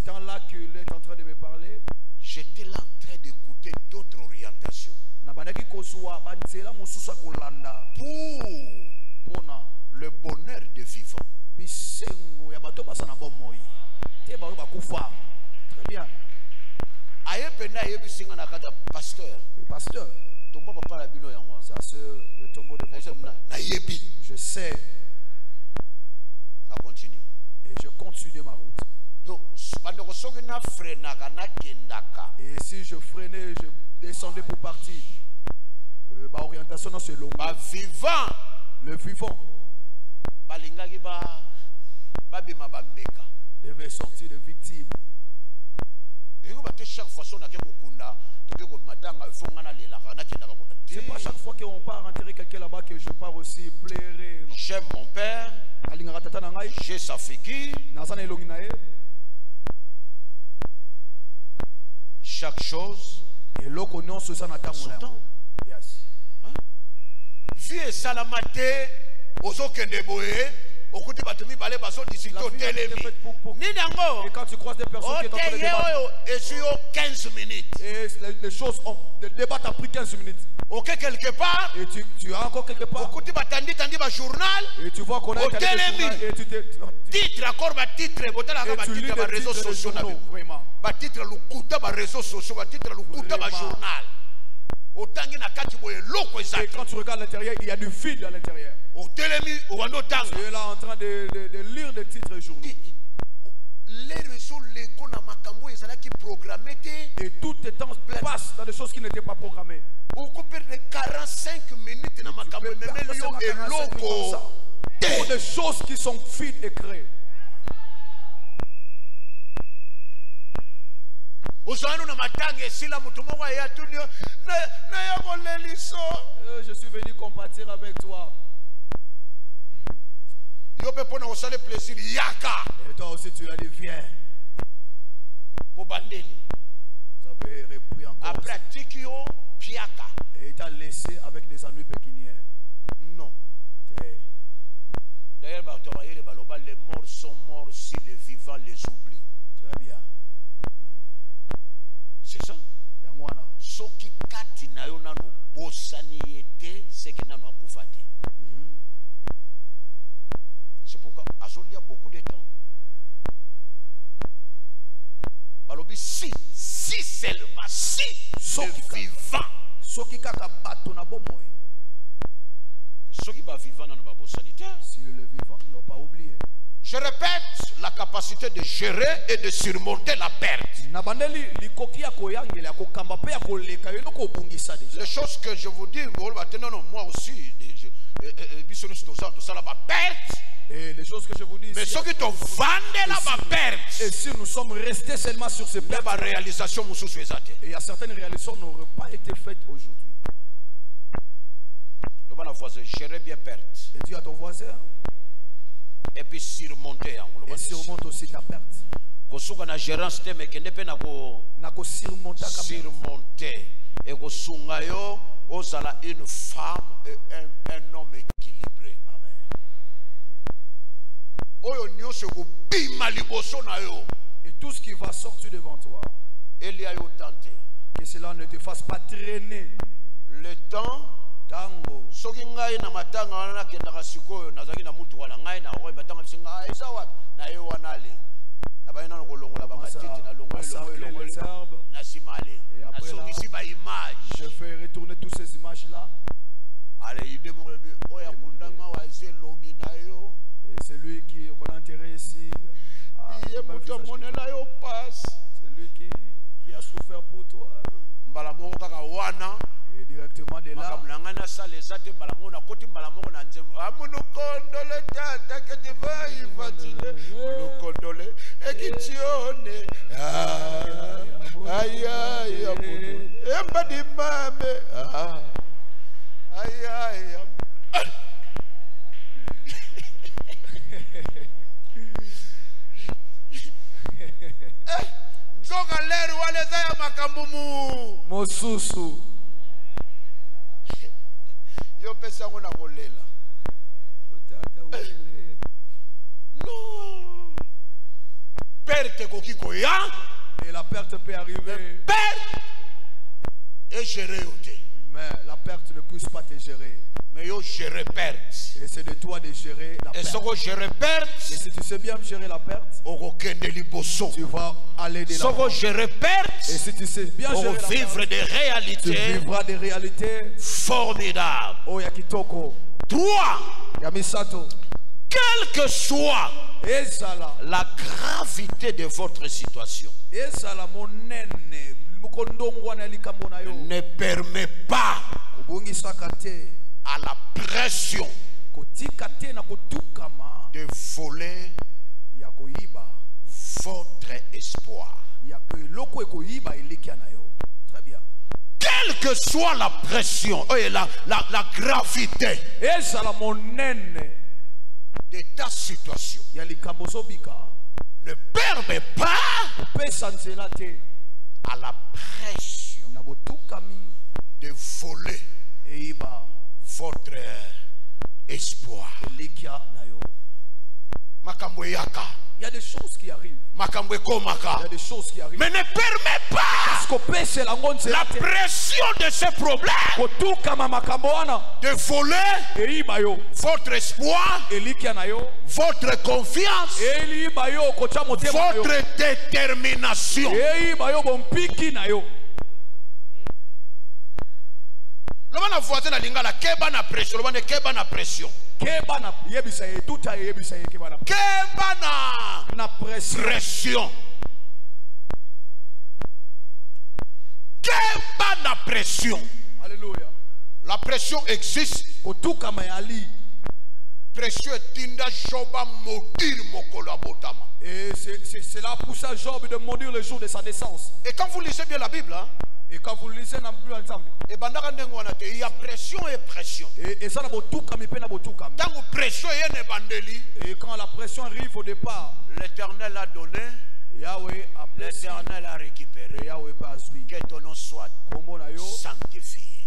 temps-là qu'il est en train de me parler, j'étais là en train d'écouter d'autres orientations. Pour le bonheur des vivants. Très bien. Pasteur. Pasteur. Ça c'est le tombeau de votre père. Je sais. On continue. Et je continue ma route. Donc, et si je freinais, je descendais pour partir. Ma orientation c'est long. Vivant. Le vivant devait sortir de victime. C'est pas chaque fois qu'on part enterrer quelqu'un là-bas que je pars aussi pleurer. J'aime mon père. J'ai sa figure. Chaque chose. Et l'occasion se sent à son temps. Yes. Vie et salamate. Ozo kendeboe. Et quand tu croises des personnes qui sont en train de débattre, 15 minutes. Et les choses, le débat a pris 15 minutes. Ok, quelque part. Et tu as encore quelque part. Et tu vois qu'on a quelques journal. Et tu te titre, encore ma titre. Et tu lis des réseaux sociaux. Vraiment. Titre, le réseaux sociaux. Titre, le journal. Et quand tu regardes l'intérieur, il y a du vide à l'intérieur. Tu es là en train de lire des titres journaux. Et tout est temps passe dans des choses qui n'étaient pas programmées. Tu peux perdre 45 minutes dans pour des choses qui sont vides et créées. Je suis venu compatir avec toi. Et toi aussi tu as dit viens. Vous avez repris encore. Et il t'a laissé avec des ennuis pécuniaires. Non. D'ailleurs, les morts sont morts si les vivants les oublient. Très bien. C'est ça. Soki kati na yo nano bosani ete seke nano akufa te. C'est pourquoi Azoli a beaucoup de temps. Balobi si seulement si le vivant. Soki kaka bato na bomoy. Soki ba vivant nano ba bosani te. Si le vivant ne l'a pas oublié. Je répète, la capacité de gérer et de surmonter la perte. Les choses que je vous dis, moi aussi, et les choses que je vous dis, mais ceux qui te vendent la perte. Et si nous sommes restés seulement sur ces pertes, et il y a certaines réalisations qui n'auraient pas été faites aujourd'hui. Gérer bien perte. Et dis à ton voisin. Et puis surmonter. Et surmonte aussi ta perte. Surmonter. Et une femme et un homme équilibré. Amen. Et tout ce qui va sortir devant toi, que cela ne te fasse pas traîner. Le temps. Tango. Soki ngai na matanga wana kendaka sikoyo nazaki na mutu wana ngai na oyo batanga bisinga eza wat na yo wana le na bayina no kolongola ba matiti na longo na simale na sokisi ba image. Je fais retourner toutes ces images là. Allez ide mo oya kundanga wa zelongi na yo. Et celui qui qu'on a enterré ici il mutu monela yo passe. Celui qui a souffert pour toi. Mbala moko kaka wana. Et directement de là, Mosusu. Non. Perte kokikoya. Et la perte peut arriver. Perte et gérer. Mais la perte ne puisse pas te gérer. Mais yo gérer perte. Et c'est de toi de gérer la perte. Et si tu sais bien gérer la perte, tu vas aller de l'avant. Et si tu sais bien gérer la perte, tu vivras des réalités formidables. Oh yakitoko. 3. Yamisato. Quelle que soit la gravité de votre situation, ne permet pas à la pression de voler votre espoir. Très bien. Quelle que soit la pression et la gravité de ta situation, ne permet pas à la pression de voler votre espoir. Il y a des choses qui arrivent. Il y a des choses qui arrivent. Mais ne permet pas la pression de ce problème de voler votre espoir, votre confiance, votre détermination. La voisin a lingala keba na pression, le keba na pression. Keba na pression. Keba na pression. Alléluia. La pression existe. Pression est tinda joba modir mokolo abotama. Et c'est là pour ça Job de maudire le jour de sa naissance. Et quand vous lisez bien la Bible, hein, et quand vous lisez dans plus ensemble, il y a pression et pression. Et ça, et quand la pression arrive au départ, l'Éternel a donné, l'Éternel a récupéré. Que ton nom soit sanctifié.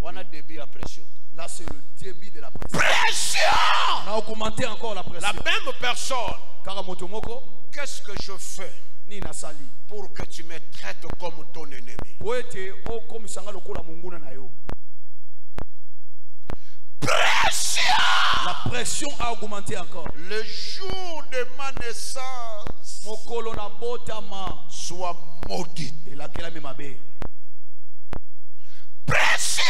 On a début à pression. Là, c'est le début de la pression. Pression! On a augmenté encore la pression. La même personne. Qu'est-ce que je fais pour que tu me traites comme ton ennemi? Pression! La pression a augmenté encore. Le jour de ma naissance soit maudit. Pression!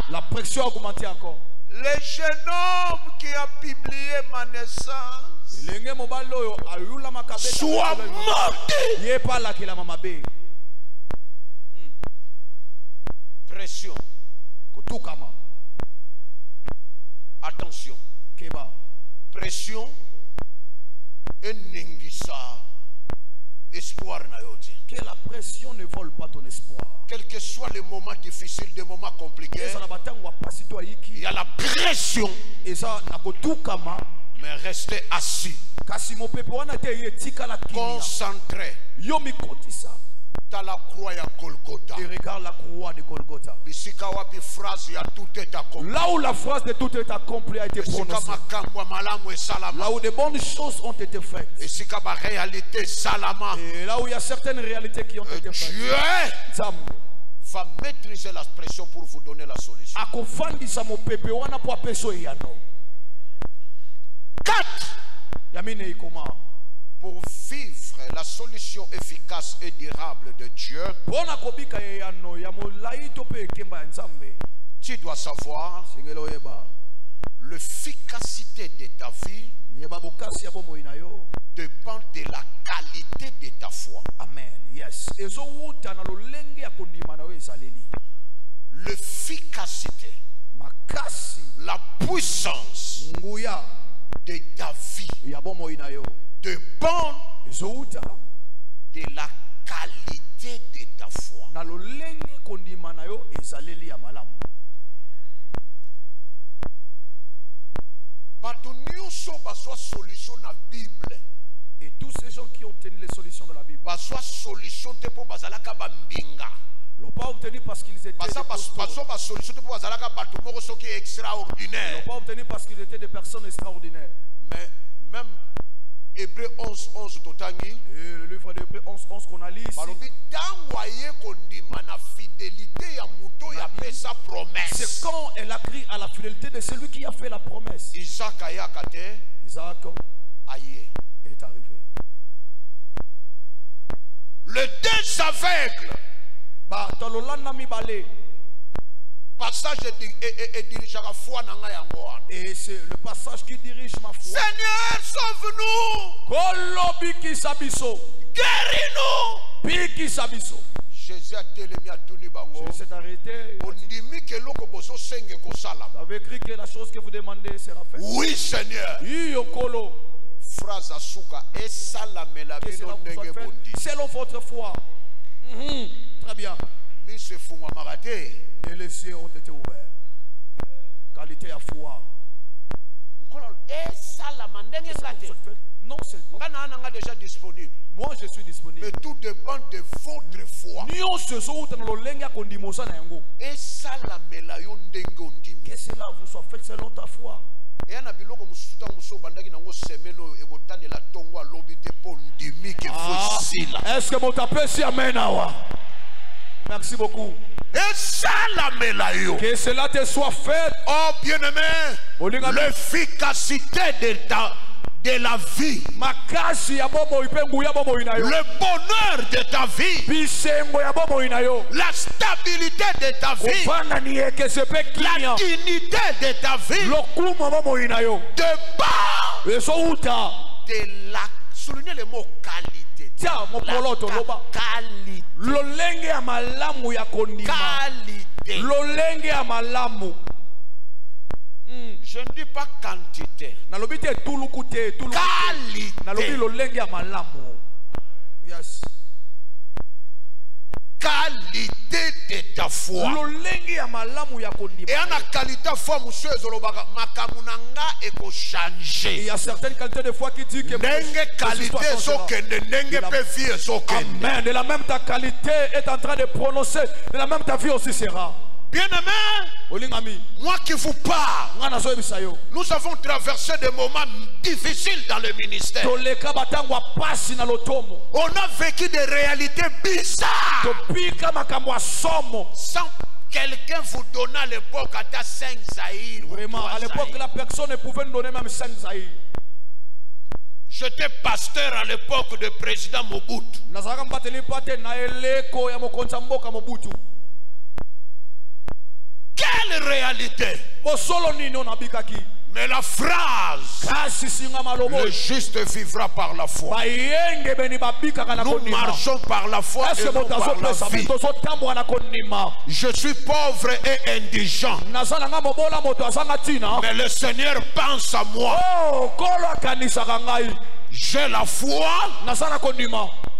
La pression a augmenté encore. Le jeune homme qui a publié ma naissance soit maudit. Pression. Attention. Pression et ningisa espoir na yote. Que la pression ne vole pas ton espoir. Quel que soit les moments difficiles, des moments compliqués, il y a la pression. Mais restez assis, concentré dans la croix de Golgotha. Et regarde la croix de Golgotha. Là où la phrase de tout est accomplie a été prononcée. Là où de bonnes choses ont été faites. Et là où il y a certaines réalités qui ont été faites. Dieu va maîtriser la pression pour vous donner la solution. 4. Pour vivre la solution efficace et durable de Dieu, tu dois savoir l'efficacité de ta vie dépend de la qualité de ta foi. Amen. Yes. L'efficacité, la puissance de ta vie dépend de la qualité de ta foi. Solution na Bible. Et tous ces gens qui ont obtenu les solutions de la Bible, Ils n'ont pas obtenu parce qu'ils étaient Ils n'ont pas obtenu parce qu'ils étaient des personnes extraordinaires. Mais même Hébreu 11 totangi. Et le livre d'Hébreu 11 qu'on a lu ici. C'est quand elle a crié à la fidélité de celui qui a fait la promesse. Isaac est arrivé. Le deux aveugles. Passage et dirige la foi. Et c'est le passage qui dirige ma foi. Seigneur, sauve-nous. Guéris-nous. Jésus a télémi à tout Nibango. Jésus s'est arrêté. Vous avez écrit que la chose que vous demandez sera faite. Oui, Seigneur. Phrase asuka esalamela bino ndenge bondi. Selon votre foi. Très bien. Et les cieux ont été ouverts. Qualité à foi. Non seulement. Déjà disponible. Moi je suis disponible. Mais tout dépend de votre foi. Que cela vous soit fait selon ta foi. Est-ce que mon tapé si amen? Merci beaucoup. Que cela te soit fait. Oh bien-aimé, l'efficacité de la vie, le bonheur de ta vie, la stabilité de ta vie, la dignité de ta vie, dépend de la, soulignez le mot qualité. Je ne dis pas quantité. Qualité. Yes. Qualité de ta foi. Et en a qualité de foi, monsieur Zolobaka, makamunanga eko changer. Il y a certaines qualités de foi qui dit que nenge qualité sokende, nenge pe vie sokende. Amen. De la même ta qualité est en train de prononcer, de la même ta vie aussi sera. Bien-aimé, moi qui vous parle, nous avons traversé des moments difficiles dans le ministère. On a vécu des réalités bizarres. Sans quelqu'un vous donner à l'époque à 5 zahir. Vraiment, à l'époque, la personne ne pouvait nous donner même 5 zahir. J'étais pasteur à l'époque du président Mobutu. Quelle réalité! Mais la phrase, le juste vivra par la foi. Nous marchons par la foi et non par la vie. Je suis pauvre et indigent, mais le Seigneur pense à moi. J'ai la foi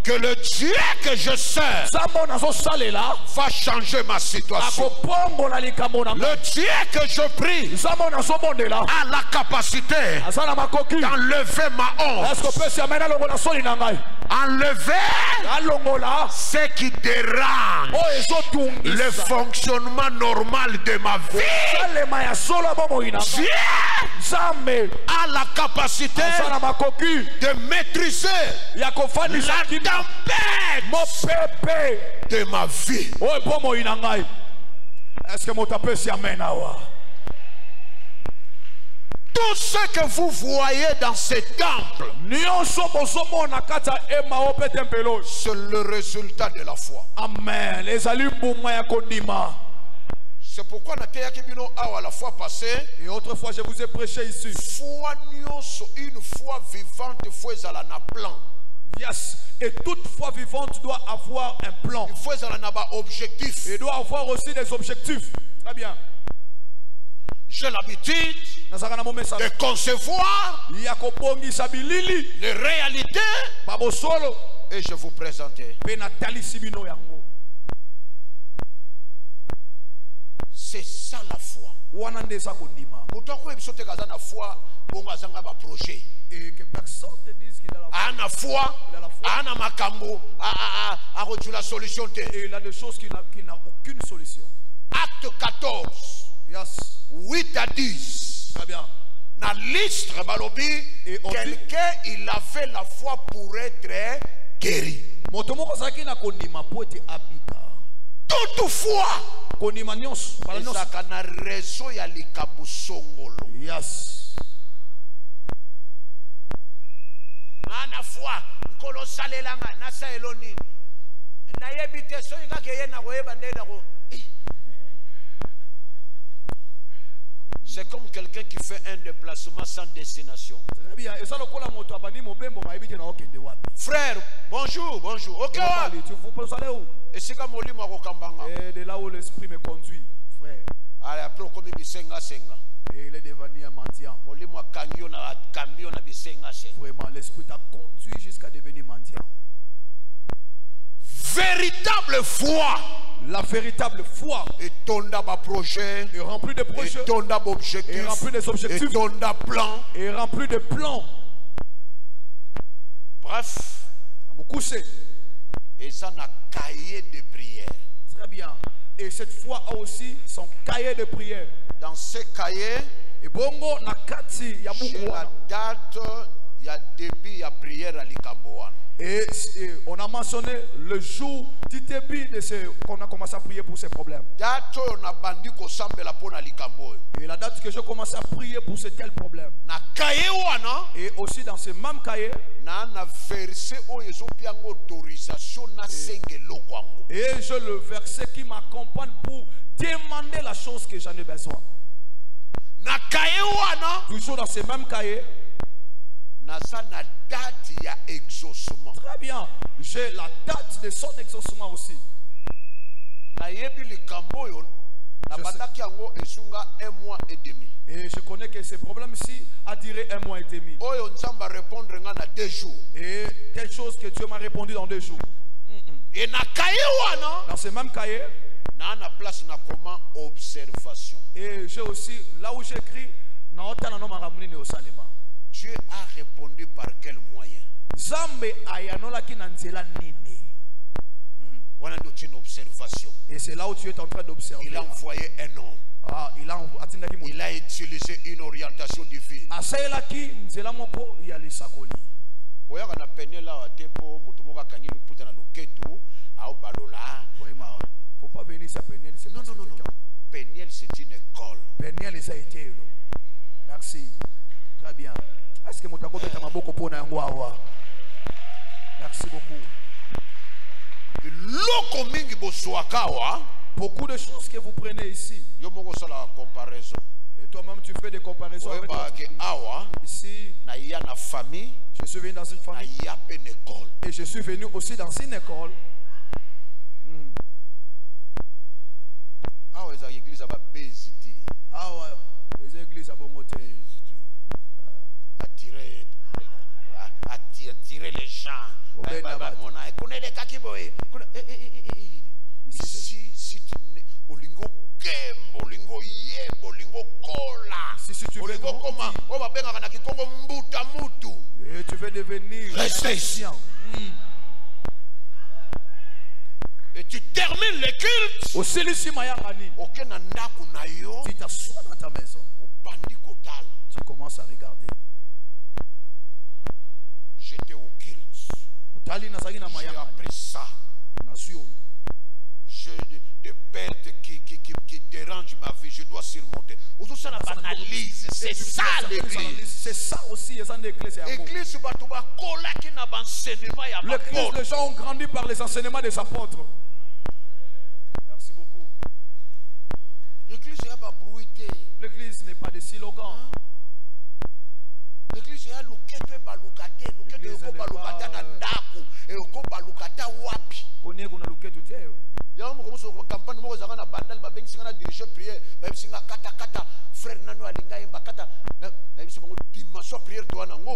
que le Dieu que je sers va changer ma situation. Le Dieu que je prie a la capacité d'enlever ma honte, enlever ce qui dérange le fonctionnement normal de ma vie. Dieu a la capacité de maîtriser la tempête de ma vie. Est-ce que mon tapé si amen? Tout ce que vous voyez dans ce temple, c'est le résultat de la foi. Amen. C'est pourquoi la fois passée, et autrefois je vous ai prêché ici, une foi vivante, plan. Yes. Et toute foi vivante doit avoir un plan. Objectif. Et doit avoir aussi des objectifs. Très bien. J'ai l'habitude de concevoir les réalités et je vous présenter. C'est ça la foi. Et que personne te dise qu'il a la foi. Il a la foi. Et il a des choses qu'il n'a aucune solution. Acte 14. Yes. 8 à 10. Très bien. Dans l'istre, quelqu'un, il a fait la foi pour être guéri. Toutefois, yes. Nana foi, nkolo salelanga na saeloni. Na yebite so ngakeye na koyeba ndenda ko. C'est comme quelqu'un qui fait un déplacement sans destination. Très bien. Et ça le kola moto abani mobembo maibite na okende wapi. Frère, bonjour, bonjour. OK. Tu faut aller où? Et c'est comme molimo ko kambanga. Et de là où l'esprit me conduit, frère. Allez, après comme bisenga senga. Et il est devenu un mendiant. Molimo kangyo na kambio na bisenga senga. Vraiment, l'esprit t'a conduit jusqu'à devenir mendiant. Véritable foi. La véritable foi est tonda ba projet, est remplie de projets, est tonda ba objectif, est remplie des objectifs, est tonda plan, est remplie de plans. Bref, à me coucher. Et ça n'a cahier de prière. Très bien. Et cette foi a aussi son cahier de prière. Dans ce cahier, et bongo na kati ya buku la date, il y a début, il y a prière à l'Ikamboan. Et on a mentionné le jour du début de ce qu'on a commencé à prier pour ces problèmes. Et la date que je commence à prier pour ce tel problème. Et aussi dans ce même cahier, et j'ai le verset qui m'accompagne pour demander la chose que j'en ai besoin. Toujours dans ce même cahier, très bien, j'ai la date de son exaucement aussi. Et je connais que ce problème-ci a duré 1 mois et demi. Et quelque chose que Dieu m'a répondu dans 2 jours. Et dans ce même cahier, et j'ai aussi, là où j'écris, Dieu a répondu par quel moyen? Voilà une observation. Et c'est là où tu es en train d'observer. Il a envoyé un homme. Il a utilisé une orientation divine. Faut pas venir ici à Peniel. Non. Peniel, c'est une école. Peniel, ça a été. Merci. Très bien. Est-ce que mon taco est à ma boko pour un wawa? Merci beaucoup. Beaucoup de choses que vous prenez ici. Et toi-même, tu fais des comparaisons avec ici. Je suis venu dans une famille. Et je suis venu aussi dans une école. Les églises à Bomoté. Attirer les gens. Ici, bolingo kem, bolingo ye, bolingo kola. Si tu veux comment on va bien na Kikongo mbuta mutu. Et tu veux devenir patient. Et tu termines le culte. Tu t'assois dans ta maison. Tu commences à regarder. J'étais au culte. J'ai appris ça. J'ai des pertes qui dérangent ma vie. Je dois surmonter. Aujourd'hui, ça banalise. C'est ça l'église. C'est ça aussi. L'église, les gens ont grandi par les enseignements des apôtres. Merci beaucoup. L'église n'est pas des slogans. L'église est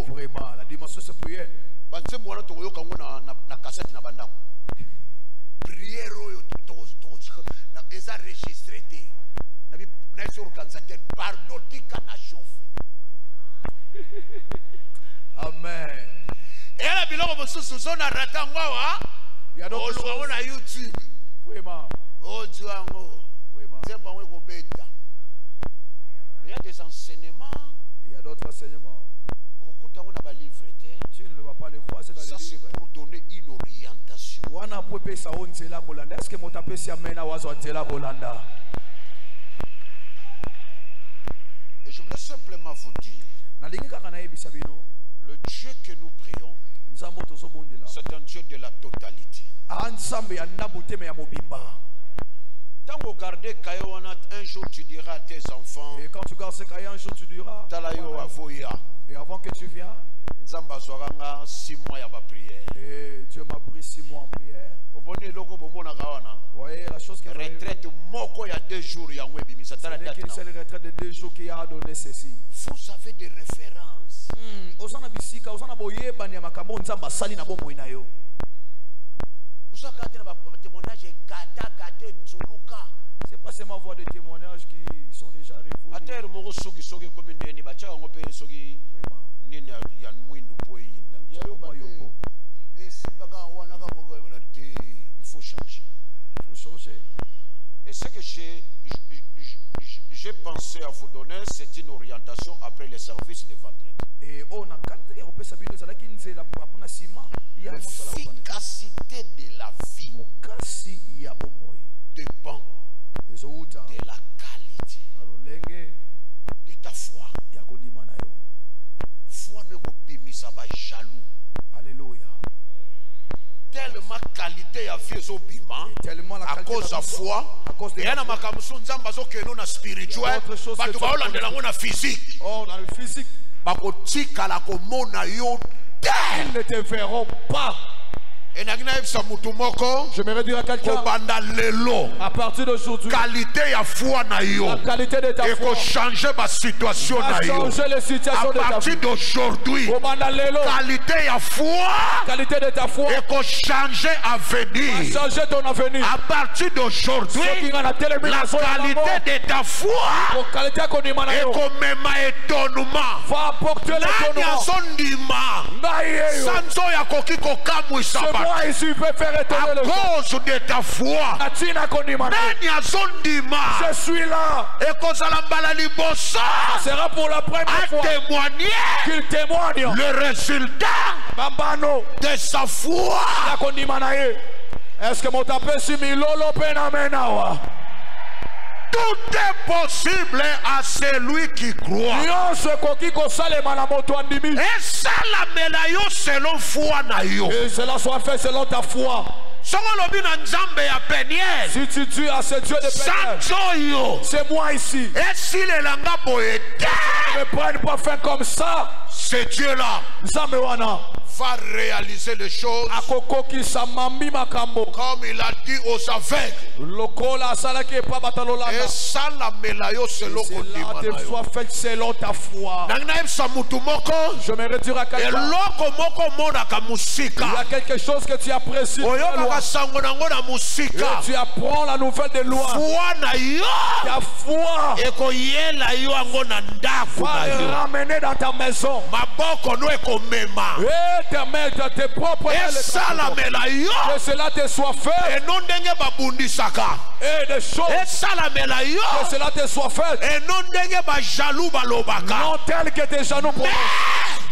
vraiment, la dimension c'est prière. directeur. Pardon, tika na chauffé. Amen. Et la biloko mosusu so na rata ngwa Il y a d'autres choses. on a YouTube. Oui, ma. Oh Diango. Oui, ma. Zemba we ko beta. Il y a des enseignements. Il y a d'autres enseignements. Okuta on a ba livre té. Tu ne vas pas le croiser dans Ça les c'est livres. pour donner une orientation. Wana pope sa onzela bolanda. Est-ce que mon tapé si amena wazo onzela bolanda? Et je voulais simplement vous dire, Nalingi kaka na yebisa bino. le Dieu que nous prions, Nzambo tozo bondela. c'est un Dieu de la totalité. Ensemble ya nabote me ya mobimba. Tant que garder Kayoana, un jour tu diras à tes enfants, Et quand tu gardes ce cahier un jour tu diras. Talayo avoya, Et avant que tu viens, Nzamba Zoranga 6 mois ya ba prière. et Dieu m'a pris 6 mois en prière. Oboni loko bomona kawana. Vous voyez la chose qui est Retraite moko ya 2 jours ya webi ce misatala n'est qu'une date. seule retraite de 2 jours qui a donné ceci. Vous avez des références. Osana bisika, osana boyeba ni makambo nzamba sali na bomoi na yo. Vous avez des témoignages gata gata nzuluka. C'est pas seulement voir des témoignages qui sont déjà révolus. Ater moko soki soki kominde ni bacha ngo pe soki Vraiment. nini ya mwindu poyinda. Yayo ba Yombo. isimbaka wana ka moko wala te, il faut changer. Il faut changer. Et ce que j'ai pensé à vous donner, c'est une orientation après les services de vendredi. Et on a quand on peut s'habiller dans la quinzaine pour apprendre ciment. Il y a L'efficacité de la vie mokasi ya bomoi. dépend Ezouta. de la qualité Alolenge de ta foi. ya kondima na yo. Foi ne kopimisa ba jaloux. Alléluia. Tellement qualité ya vie ezobima Tellement la à qualité cause de la foi. à cause de Et la na foi. makambo so nzamba azokende na spirituel. Il y a autre chose que Bato tu as baolandela ngo na physique. Or dans le physique, Bakotikala komona yo te. ils ne te verront pas. Et nagina yebisa mutu moko. J'aimerais dire à quelqu'un, Kobanda lelo. à partir d'aujourd'hui, Qualité ya foi na yo. la qualité de ta Et foi faut changer ma situation va na yo. changer les À situations de ta partir vie. d'aujourd'hui, Kobanda lelo, qualité ya foi. la qualité de ta foi Et faut changer à va venir. changer ton avenir. À partir d'aujourd'hui, Soki nga na telemi la na so ya qualité bango, de ta foi. ko qualité ya kondima na Et yo qu'on mema étonnement. va apporter Nani l'étonnement. azondima. Ngai yeyo, Sanzo ya koki kokamwisa c'est bato. moi ici peut faire étonner À le gens. cause de ta foi. Natina kondima na yo. Nani azondima. Je suis là. Ekozala mbala liboso. Ce sera pour la première À fois témoigner qu'il témoigne le résultat bambano de sa foi. la kondima na ye. Est-ce que mon tapé si milolo pena menawa? Tout est possible à celui qui croit. Nyonso ekoki kosalema na moto andimi. Et ça la melayo selon foi na yo. Et cela soit fait selon ta foi. Songo lobi na nzambe ya Peniel. Si tu dis à ce Dieu de Peniel, Sanzo yo. c'est moi ici. Et si le langa boye te. Ne me prenne pas fin comme ça. Ce Dieu-là Nzambe wana va réaliser les choses akokokisa mambi makambo. comme il a dit aux aveugles. Lokola asalaki epa batalolanda. Et ça la melayo selon Cela kondima te na yo. soit fait selon ta foi. Nangina yebisa mutu moko. Je me retire à quelqu'un. Eloko moko monaka Il y musika. a quelque chose que tu apprécies. de la loi. Oyokaka sango nango na Et musika. tu apprends la nouvelle de loi. Foi na yo. Ta foi Ekoyela yo yango na ndako va na le yo. ramener dans ta maison. Maboko no ekomema. Et ta main, tes propres mains, les Esalamela yo. que cela te soit fait. Eno ndenge babundisaka. Et des choses Esalamela yo. que cela te soit fait. Eno ndenge bajalou balobaka. Non tel que tes genoux promettent.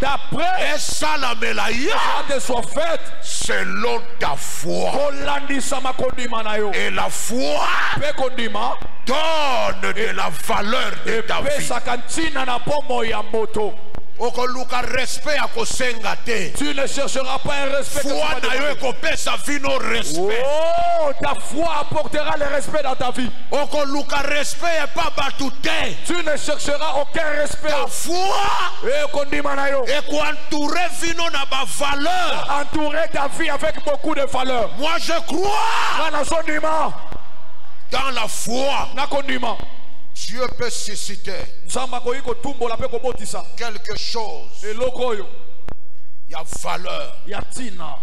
D'après Esalamela yo. cela te soit fait. Selon ta foi. Kolandisa makondima na yo. Et la foi Pe kondima. donne de la valeur de ta vie. Pesaka ntina na pomo ya moto. Okoluka respect à kosenga te. Tu ne chercheras pas un respect. que tu Foi vas na yo demander. ekopesa vino respect. Oh, ta foi apportera le respect dans ta vie. Okoluka respect et pas batu te. Tu ne chercheras aucun respect. Ta foi Et kondima na yo. ekoentoure vino na ba valeur. Entourer ta vie avec beaucoup de valeur. Moi je crois Na sondima. dans la foi. Na kondima. Dieu peut susciter Nzamba koyi kotumbola pe kobotisa. quelque chose. Eloko oyo Il y a valeur. ya tina.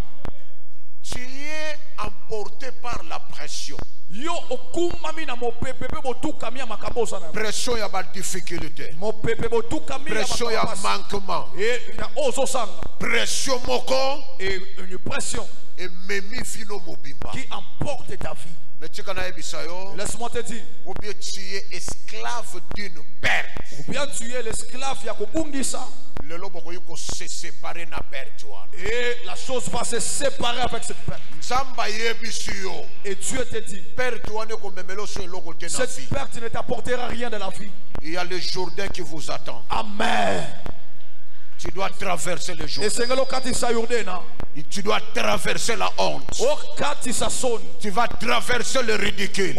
Tu es emporté par la pression. Yo okumami na mopepe pe botuka mi makabosa na. Pression ya ba difficulté. Mopepe botuka mi pression ya manquement. Et na ozo sanga. Pression moko et une pression et memi fino mobimba qui emporte ta vie. Laisse-moi te dire. Ou bien tu es esclave d'une perte. Ou bien tu es l'esclave ya kobungisa. Le lobo ko se séparer na perte. Et la chose va se séparer avec cette perte. Et Dieu te dit, cette perte ne t'apportera rien de la vie. Il y a le Jourdain qui vous attend. Amen. Tu dois traverser le Jourdain. Tu dois traverser la honte. Tu vas traverser le ridicule.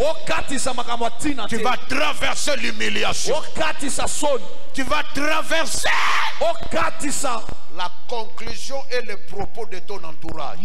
Tu vas traverser l'humiliation. Tu vas traverser la conclusion et le propos de ton entourage.